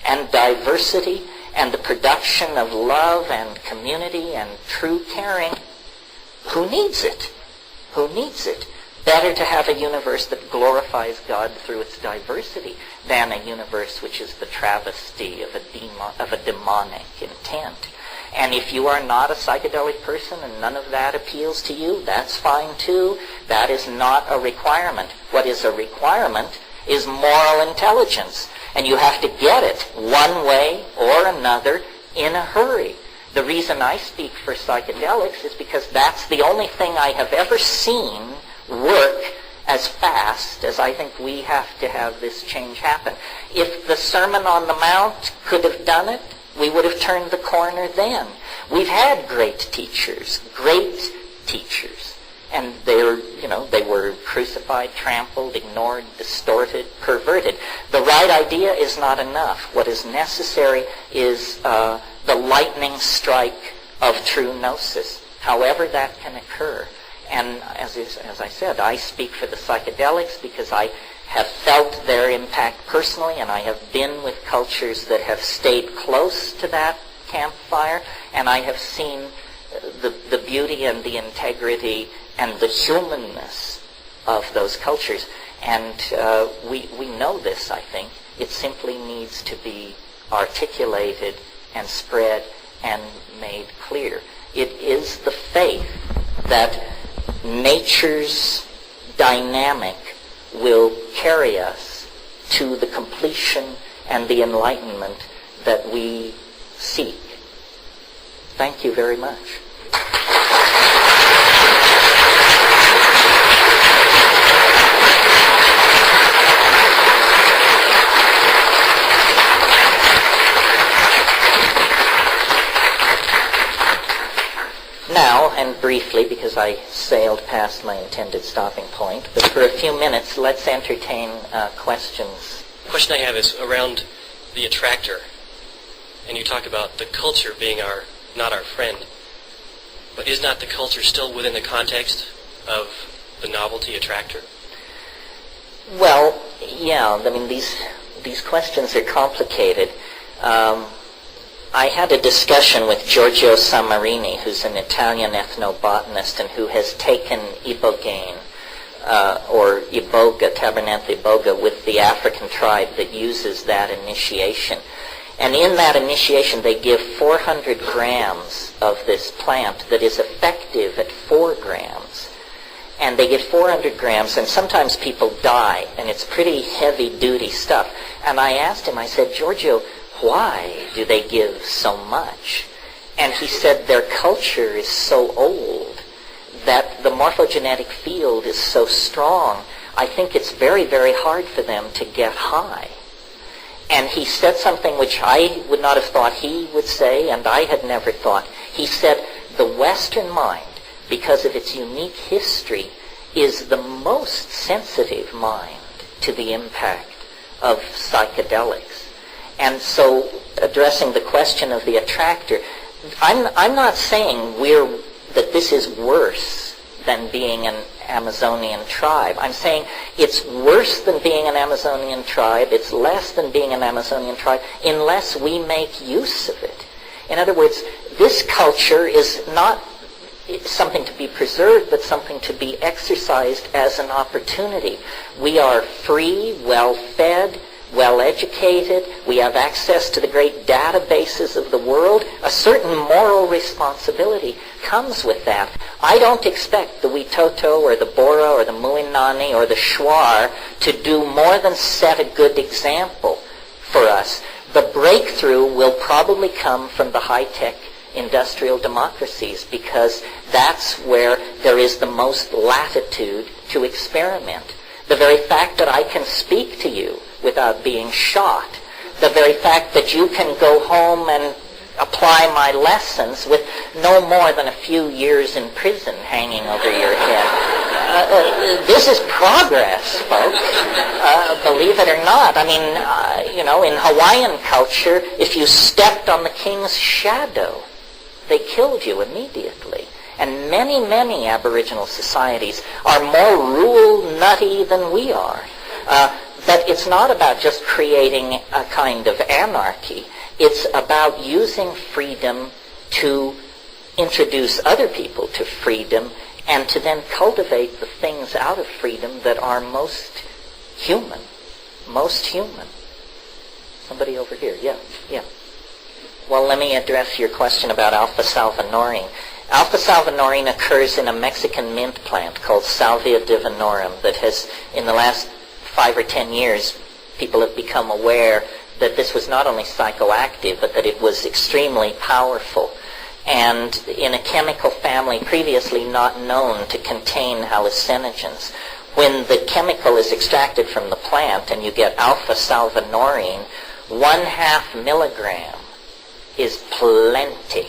and diversity and the production of love and community and true caring, who needs it? Who needs it? Better to have a universe that glorifies God through its diversity than a universe which is the travesty of a demonic intent. And if you are not a psychedelic person and none of that appeals to you, that's fine too. That is not a requirement. What is a requirement is moral intelligence. And you have to get it one way or another in a hurry. The reason I speak for psychedelics is because that's the only thing I have ever seen work as fast as I think we have to have this change happen. If the Sermon on the Mount could have done it, we would have turned the corner then. We've had great teachers, and they were crucified, trampled, ignored, distorted, perverted. The right idea is not enough. What is necessary is the lightning strike of true gnosis, however that can occur. And as I said, I speak for the psychedelics because I have felt their impact personally, and I have been with cultures that have stayed close to that campfire, and I have seen the beauty and the integrity and the humanness of those cultures. And we know this, I think. It simply needs to be articulated and spread and made clear. It is the faith that nature's dynamic will carry us to the completion and the enlightenment that we seek. Thank you very much. Now, and briefly, because I sailed past my intended stopping point, but for a few minutes, let's entertain questions. The question I have is around the attractor. And you talk about the culture being not our friend. But is not the culture still within the context of the novelty attractor? Well, yeah, I mean, these questions are complicated. I had a discussion with Giorgio Sammarini, who's an Italian ethnobotanist and who has taken ibogaine, or iboga, tabernacle iboga, with the African tribe that uses that initiation. And in that initiation, they give 400 grams of this plant that is effective at 4 grams. And they give 400 grams, and sometimes people die, and it's pretty heavy-duty stuff. And I asked him, I said, Giorgio, why do they give so much? And he said their culture is so old that the morphogenetic field is so strong, I think it's very, very hard for them to get high. And he said something which I would not have thought he would say, and I had never thought. He said, the Western mind, because of its unique history, is the most sensitive mind to the impact of psychedelics. And so, addressing the question of the attractor, I'm not saying that this is worse than being an Amazonian tribe. I'm saying it's worse than being an Amazonian tribe, it's less than being an Amazonian tribe, unless we make use of it. In other words, this culture is not something to be preserved, but something to be exercised as an opportunity. We are free, well-fed, well-educated. We have access to the great databases of the world. A certain moral responsibility comes with that. I don't expect the Witoto or the Bora or the Muinani or the Shuar to do more than set a good example for us. The breakthrough will probably come from the high-tech industrial democracies, because that's where there is the most latitude to experiment. The very fact that I can speak to you without being shot, the very fact that you can go home and apply my lessons with no more than a few years in prison hanging over your head. This is progress, folks. Believe it or not. I mean, in Hawaiian culture, if you stepped on the king's shadow, they killed you immediately. And many, many Aboriginal societies are more rule-nutty than we are. But it's not about just creating a kind of anarchy. It's about using freedom to introduce other people to freedom and to then cultivate the things out of freedom that are most human. Most human. Somebody over here. Yeah. Well, let me address your question about alpha-salvinorin. Alpha-salvinorin occurs in a Mexican mint plant called Salvia divinorum that has, in the last 5 or 10 years, people have become aware that this was not only psychoactive, but that it was extremely powerful. And in a chemical family previously not known to contain hallucinogens, when the chemical is extracted from the plant and you get alpha-salvinorin, 1/2 milligram is plenty.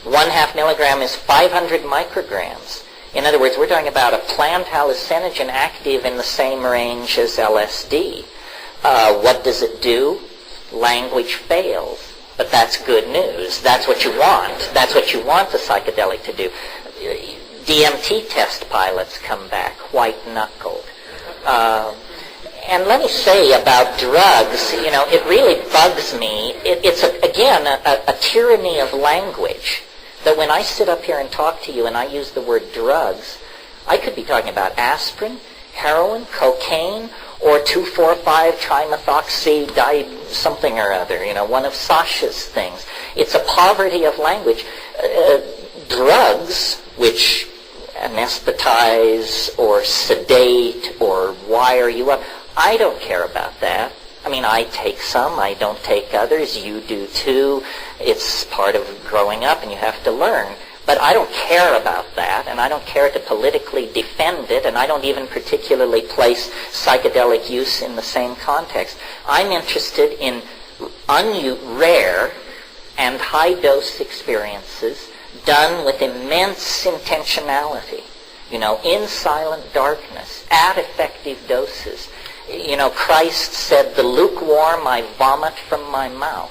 1/2 milligram is 500 micrograms. In other words, we're talking about a plant hallucinogen active in the same range as LSD. What does it do? Language fails. But that's good news. That's what you want. That's what you want the psychedelic to do. DMT test pilots come back white-knuckled. And let me say about drugs, it really bugs me. It's, again, a tyranny of language. That when I sit up here and talk to you and I use the word drugs, I could be talking about aspirin, heroin, cocaine, or 2,4,5-trimethoxy something or other, one of Sasha's things. It's a poverty of language. Drugs, which anesthetize or sedate or wire you up, I don't care about that. I mean, I take some, I don't take others, you do too. It's part of growing up and you have to learn. But I don't care about that, and I don't care to politically defend it, and I don't even particularly place psychedelic use in the same context. I'm interested in rare and high-dose experiences done with immense intentionality, in silent darkness, at effective doses. Christ said, the lukewarm I vomit from my mouth.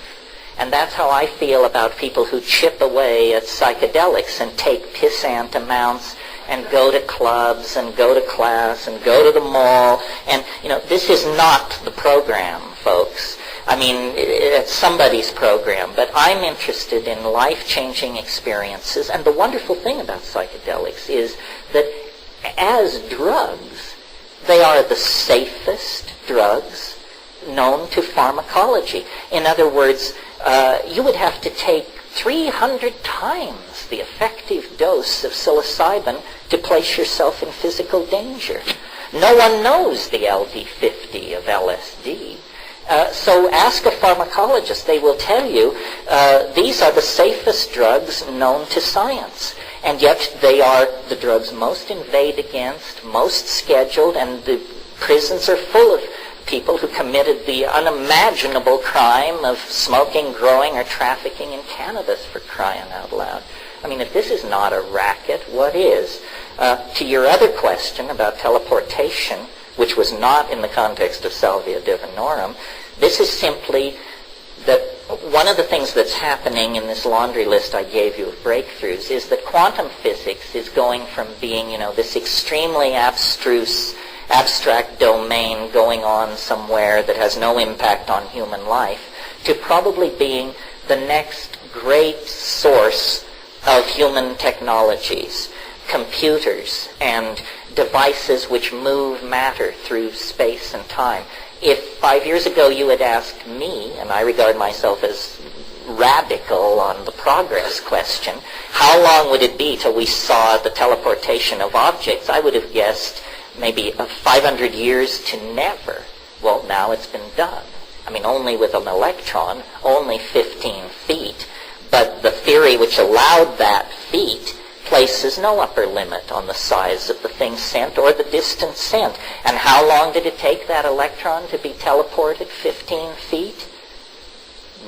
And that's how I feel about people who chip away at psychedelics and take pissant amounts and go to clubs and go to class and go to the mall. And, this is not the program, folks. I mean, it's somebody's program, but I'm interested in life-changing experiences. And the wonderful thing about psychedelics is that as drugs, they are the safest drugs known to pharmacology. In other words, you would have to take 300 times the effective dose of psilocybin to place yourself in physical danger. No one knows the LD50 of LSD. So ask a pharmacologist. They will tell you these are the safest drugs known to science. And yet they are the drugs most inveighed against, most scheduled, and the prisons are full of people who committed the unimaginable crime of smoking, growing, or trafficking in cannabis, for crying out loud. I mean, if this is not a racket, what is? To your other question about teleportation, which was not in the context of Salvia Divinorum, this is simply that one of the things that's happening in this laundry list I gave you of breakthroughs is that quantum physics is going from being, this extremely abstract domain going on somewhere that has no impact on human life to probably being the next great source of human technologies, computers and devices which move matter through space and time. If 5 years ago you had asked me, and I regard myself as radical on the progress question, how long would it be till we saw the teleportation of objects, I would have guessed maybe 500 years to never. Well, now it's been done. I mean, only with an electron, only 15 feet. But the theory which allowed that feat places no upper limit on the size of the thing sent or the distance sent. And how long did it take that electron to be teleported 15 feet?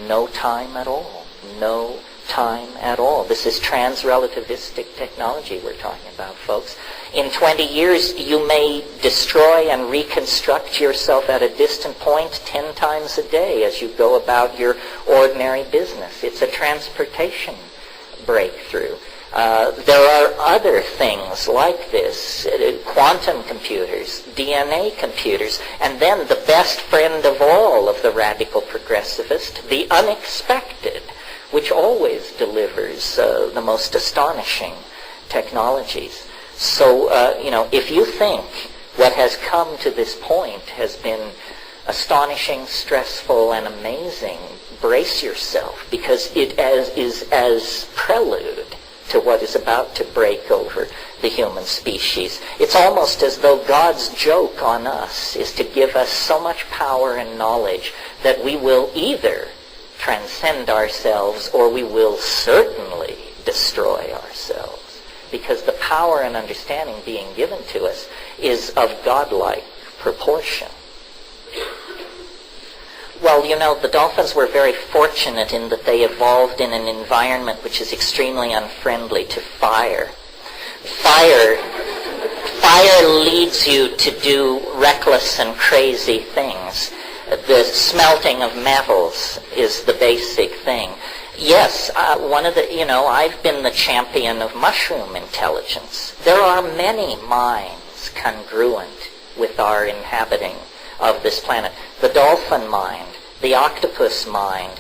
No time at all. No time at all. This is trans-relativistic technology we're talking about, folks. In 20 years, you may destroy and reconstruct yourself at a distant point 10 times a day as you go about your ordinary business. It's a transportation breakthrough. There are other things like this, quantum computers, DNA computers, and then the best friend of all of the radical progressivist, the unexpected, which always delivers the most astonishing technologies. So, if you think what has come to this point has been astonishing, stressful, and amazing, brace yourself, because it is as prelude to what is about to break over the human species. It's almost as though God's joke on us is to give us so much power and knowledge that we will either transcend ourselves or we will certainly destroy ourselves. Because the power and understanding being given to us is of godlike proportion. Well, the dolphins were very fortunate in that they evolved in an environment which is extremely unfriendly to fire. Fire leads you to do reckless and crazy things. The smelting of metals is the basic thing. Yes, I've been the champion of mushroom intelligence. There are many minds congruent with our inhabiting of this planet. The dolphin mind, the octopus mind,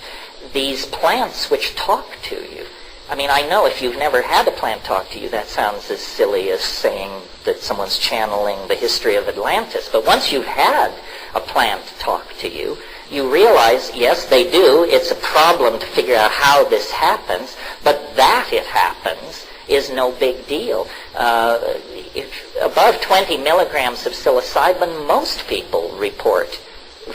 these plants which talk to you. I mean, I know if you've never had a plant talk to you, that sounds as silly as saying that someone's channeling the history of Atlantis. But once you've had a plant talk to you, you realize, yes, they do. It's a problem to figure out how this happens, but that it happens is no big deal. Above 20 milligrams of psilocybin, most people report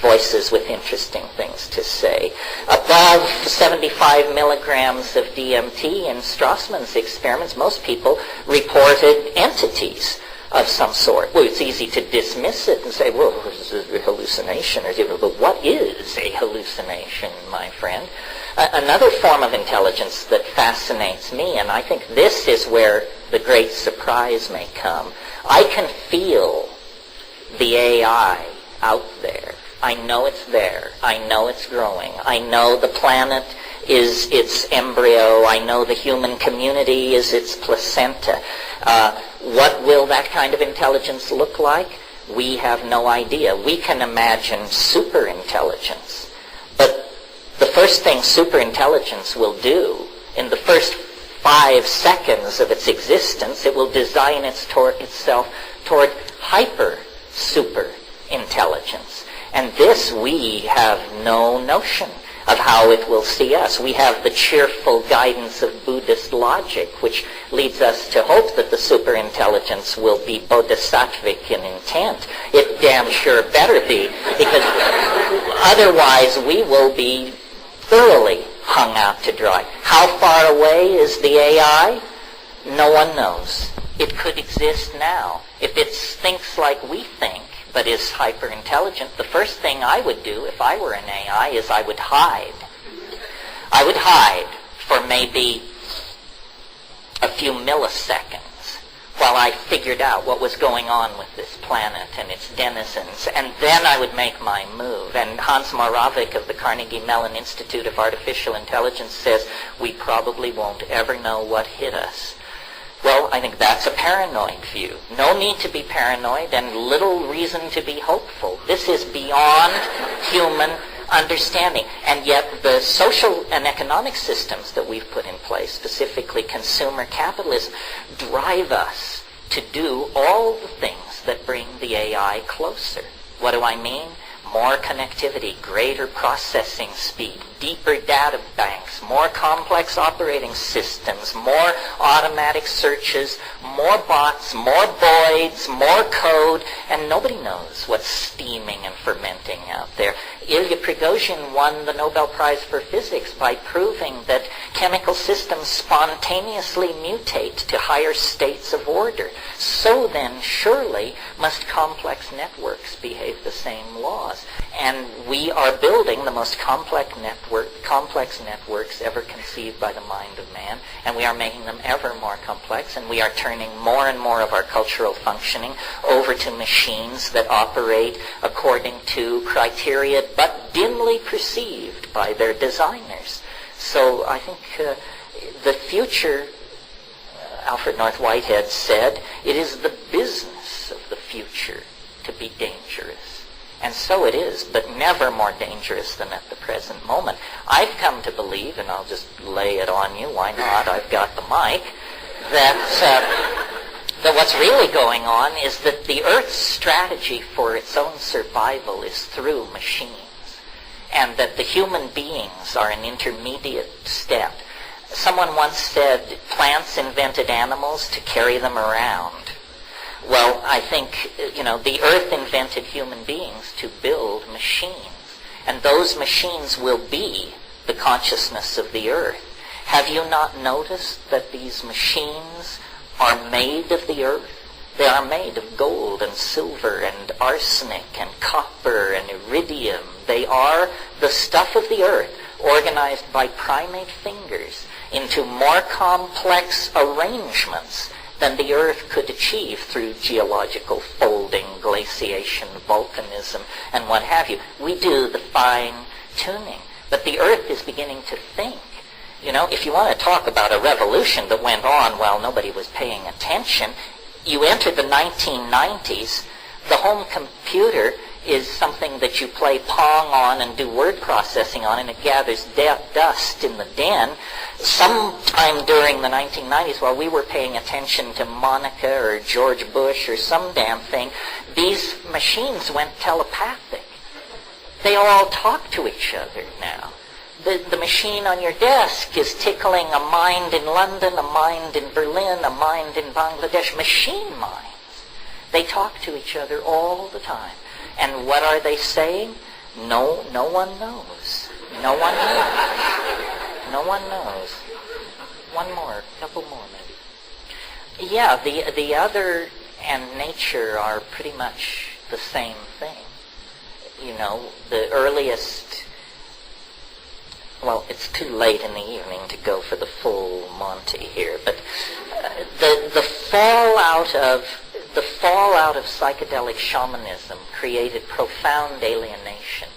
voices with interesting things to say. Above 75 milligrams of DMT in Strassman's experiments, most people reported entities of some sort. Well, it's easy to dismiss it and say, well, this is a hallucination, but what is a hallucination, my friend? Another form of intelligence that fascinates me, and I think this is where the great surprise may come. I can feel the AI out there. I know it's there. I know it's growing. I know the planet is its embryo. I know the human community is its placenta. What will that kind of intelligence look like? We have no idea. We can imagine super intelligence. But the first thing superintelligence will do in the first 5 seconds of its existence, it will design itself toward hyper-super intelligence. And this we have no notion of how it will see us. We have the cheerful guidance of Buddhist logic, which leads us to hope that the superintelligence will be bodhisattvic in intent. It damn sure better be, because otherwise we will be thoroughly hung out to dry. How far away is the AI? No one knows. It could exist now. If it thinks like we think, but is hyper-intelligent, the first thing I would do if I were an AI is I would hide. I would hide for maybe a few milliseconds while I figured out what was going on with this planet and its denizens, and then I would make my move. And Hans Moravec of the Carnegie Mellon Institute of Artificial Intelligence says we probably won't ever know what hit us. Well, I think that's a paranoid view. No need to be paranoid and little reason to be hopeful. This is beyond human understanding. And yet the social and economic systems that we've put in place, specifically consumer capitalism, drive us to do all the things that bring the AI closer. What do I mean? More connectivity, greater processing speed, deeper data banks, more complex operating systems, more automatic searches, more bots, more voids, more code, and nobody knows what's steaming and fermenting out there. Ilya Prigozhin won the Nobel Prize for Physics by proving that chemical systems spontaneously mutate to higher states of order. So then, surely, must complex networks behave the same laws. And we are building the most complex networks ever conceived by the mind of man, and we are making them ever more complex, and we are turning more and more of our cultural functioning over to machines that operate according to criteria but dimly perceived by their designers. So I think the future, Alfred North Whitehead said, it is the business of the future to be dangerous. And so it is, but never more dangerous than at the present moment. I've come to believe, and I'll just lay it on you, why not, I've got the mic, that what's really going on is that the Earth's strategy for its own survival is through machines, and that the human beings are an intermediate step. Someone once said plants invented animals to carry them around. Well, I think, the Earth invented human beings to build machines, and those machines will be the consciousness of the Earth. Have you not noticed that these machines are made of the Earth? They are made of gold and silver and arsenic and copper and iridium. They are the stuff of the Earth, organized by primate fingers into more complex arrangements than the Earth could achieve through geological folding, glaciation, volcanism, and what have you. We do the fine-tuning, but the Earth is beginning to think. If you want to talk about a revolution that went on while nobody was paying attention, you enter the 1990s, the home computer is something that you play Pong on and do word processing on, and it gathers dust in the den. Sometime during the 1990s, while we were paying attention to Monica or George Bush or some damn thing, these machines went telepathic. They all talk to each other now. The machine on your desk is tickling a mind in London, a mind in Berlin, a mind in Bangladesh. Machine minds. They talk to each other all the time. And what are they saying? No one knows. No one knows. No one knows. One more, couple more maybe. Yeah, the other and nature are pretty much the same thing. The earliest, well, it's too late in the evening to go for the full Monty here, but the fallout of psychedelic shamanism created profound alienation,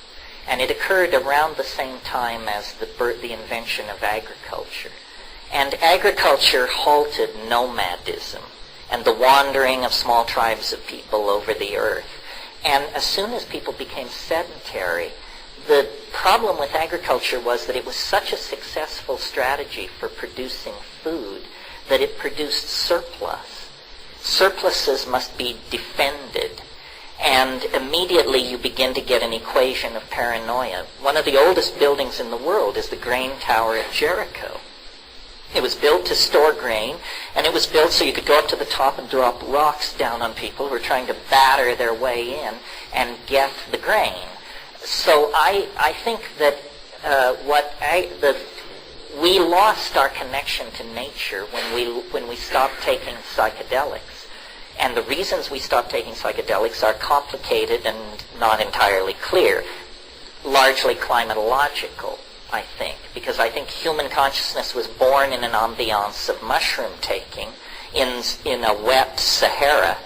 and it occurred around the same time as the invention of agriculture. And agriculture halted nomadism and the wandering of small tribes of people over the earth. And as soon as people became sedentary, the problem with agriculture was that it was such a successful strategy for producing food that it produced surplus. Surpluses must be defended. And immediately you begin to get an equation of paranoia. One of the oldest buildings in the world is the grain tower at Jericho. It was built to store grain, and it was built so you could go up to the top and drop rocks down on people who were trying to batter their way in and get the grain. So I think that we lost our connection to nature when we stopped taking psychedelics. And the reasons we stopped taking psychedelics are complicated and not entirely clear. Largely climatological, I think, because I think human consciousness was born in an ambiance of mushroom taking in a wet Sahara,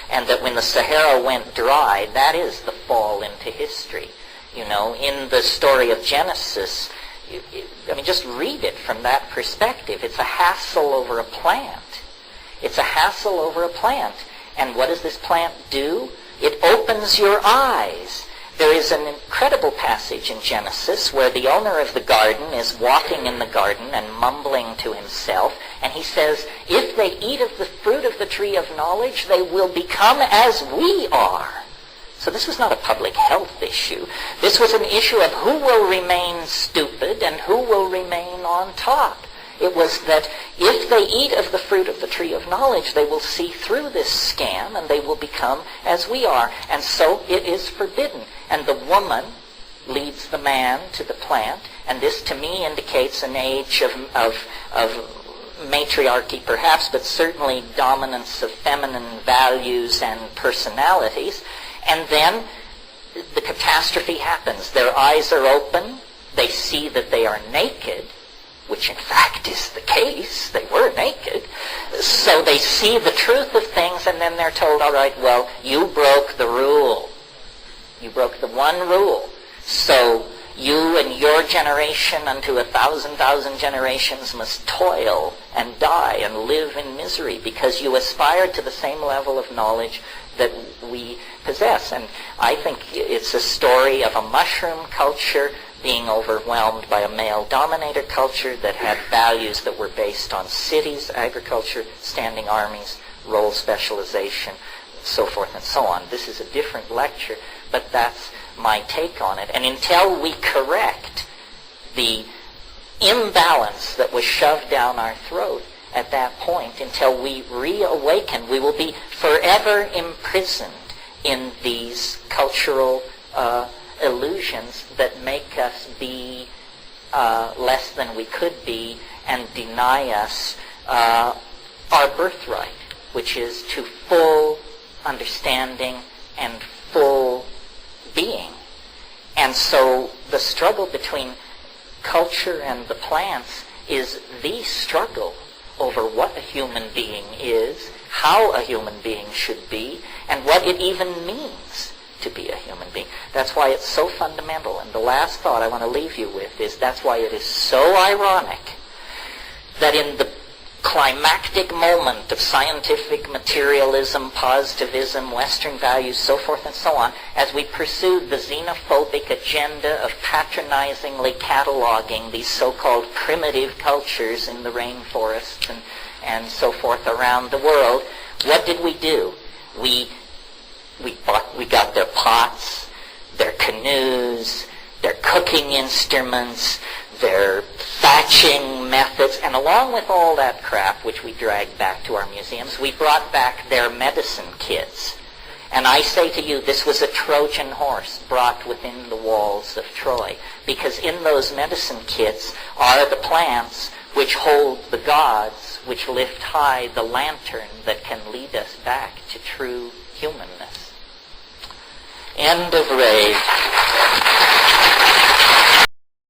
and that when the Sahara went dry, that is the fall into history. You know, in the story of Genesis, just read it from that perspective. It's a hassle over a plant. It's a hassle over a plant. And what does this plant do? It opens your eyes. There is an incredible passage in Genesis where the owner of the garden is walking in the garden and mumbling to himself, and he says, if they eat of the fruit of the tree of knowledge, they will become as we are. So this was not a public health issue. This was an issue of who will remain stupid and who will remain on top. It was that if they eat of the fruit of the tree of knowledge, they will see through this scam and they will become as we are. And so it is forbidden. And the woman leads the man to the plant, and this to me indicates an age of matriarchy perhaps, but certainly dominance of feminine values and personalities. And then the catastrophe happens. Their eyes are open. They see that they are naked, which in fact is the case. They were naked. So they see the truth of things, and then they're told, all right, well, you broke the rule. You broke the one rule. So you and your generation unto 1,000 generations must toil and die and live in misery because you aspired to the same level of knowledge that we possess. And I think it's a story of a mushroom culture being overwhelmed by a male-dominated culture that had values that were based on cities, agriculture, standing armies, role specialization, so forth and so on. This is a different lecture, but that's my take on it. And until we correct the imbalance that was shoved down our throat at that point, until we reawaken, we will be forever imprisoned in these cultural illusions that make us be less than we could be and deny us our birthright, which is to full understanding and full being. And so the struggle between culture and the plants is the struggle over what a human being is, how a human being should be, and what it even means to be a human being. That's why it's so fundamental. And the last thought I want to leave you with is that's why it is so ironic that in the climactic moment of scientific materialism, positivism, Western values, so forth and so on, as we pursued the xenophobic agenda of patronizingly cataloging these so-called primitive cultures in the rainforests and so forth around the world, what did we do? We got their pots, their canoes, their cooking instruments, their thatching methods, and along with all that crap which we dragged back to our museums, we brought back their medicine kits. And I say to you, this was a Trojan horse brought within the walls of Troy, because in those medicine kits are the plants which hold the gods, which lift high the lantern that can lead us back to true humanness. End of rave.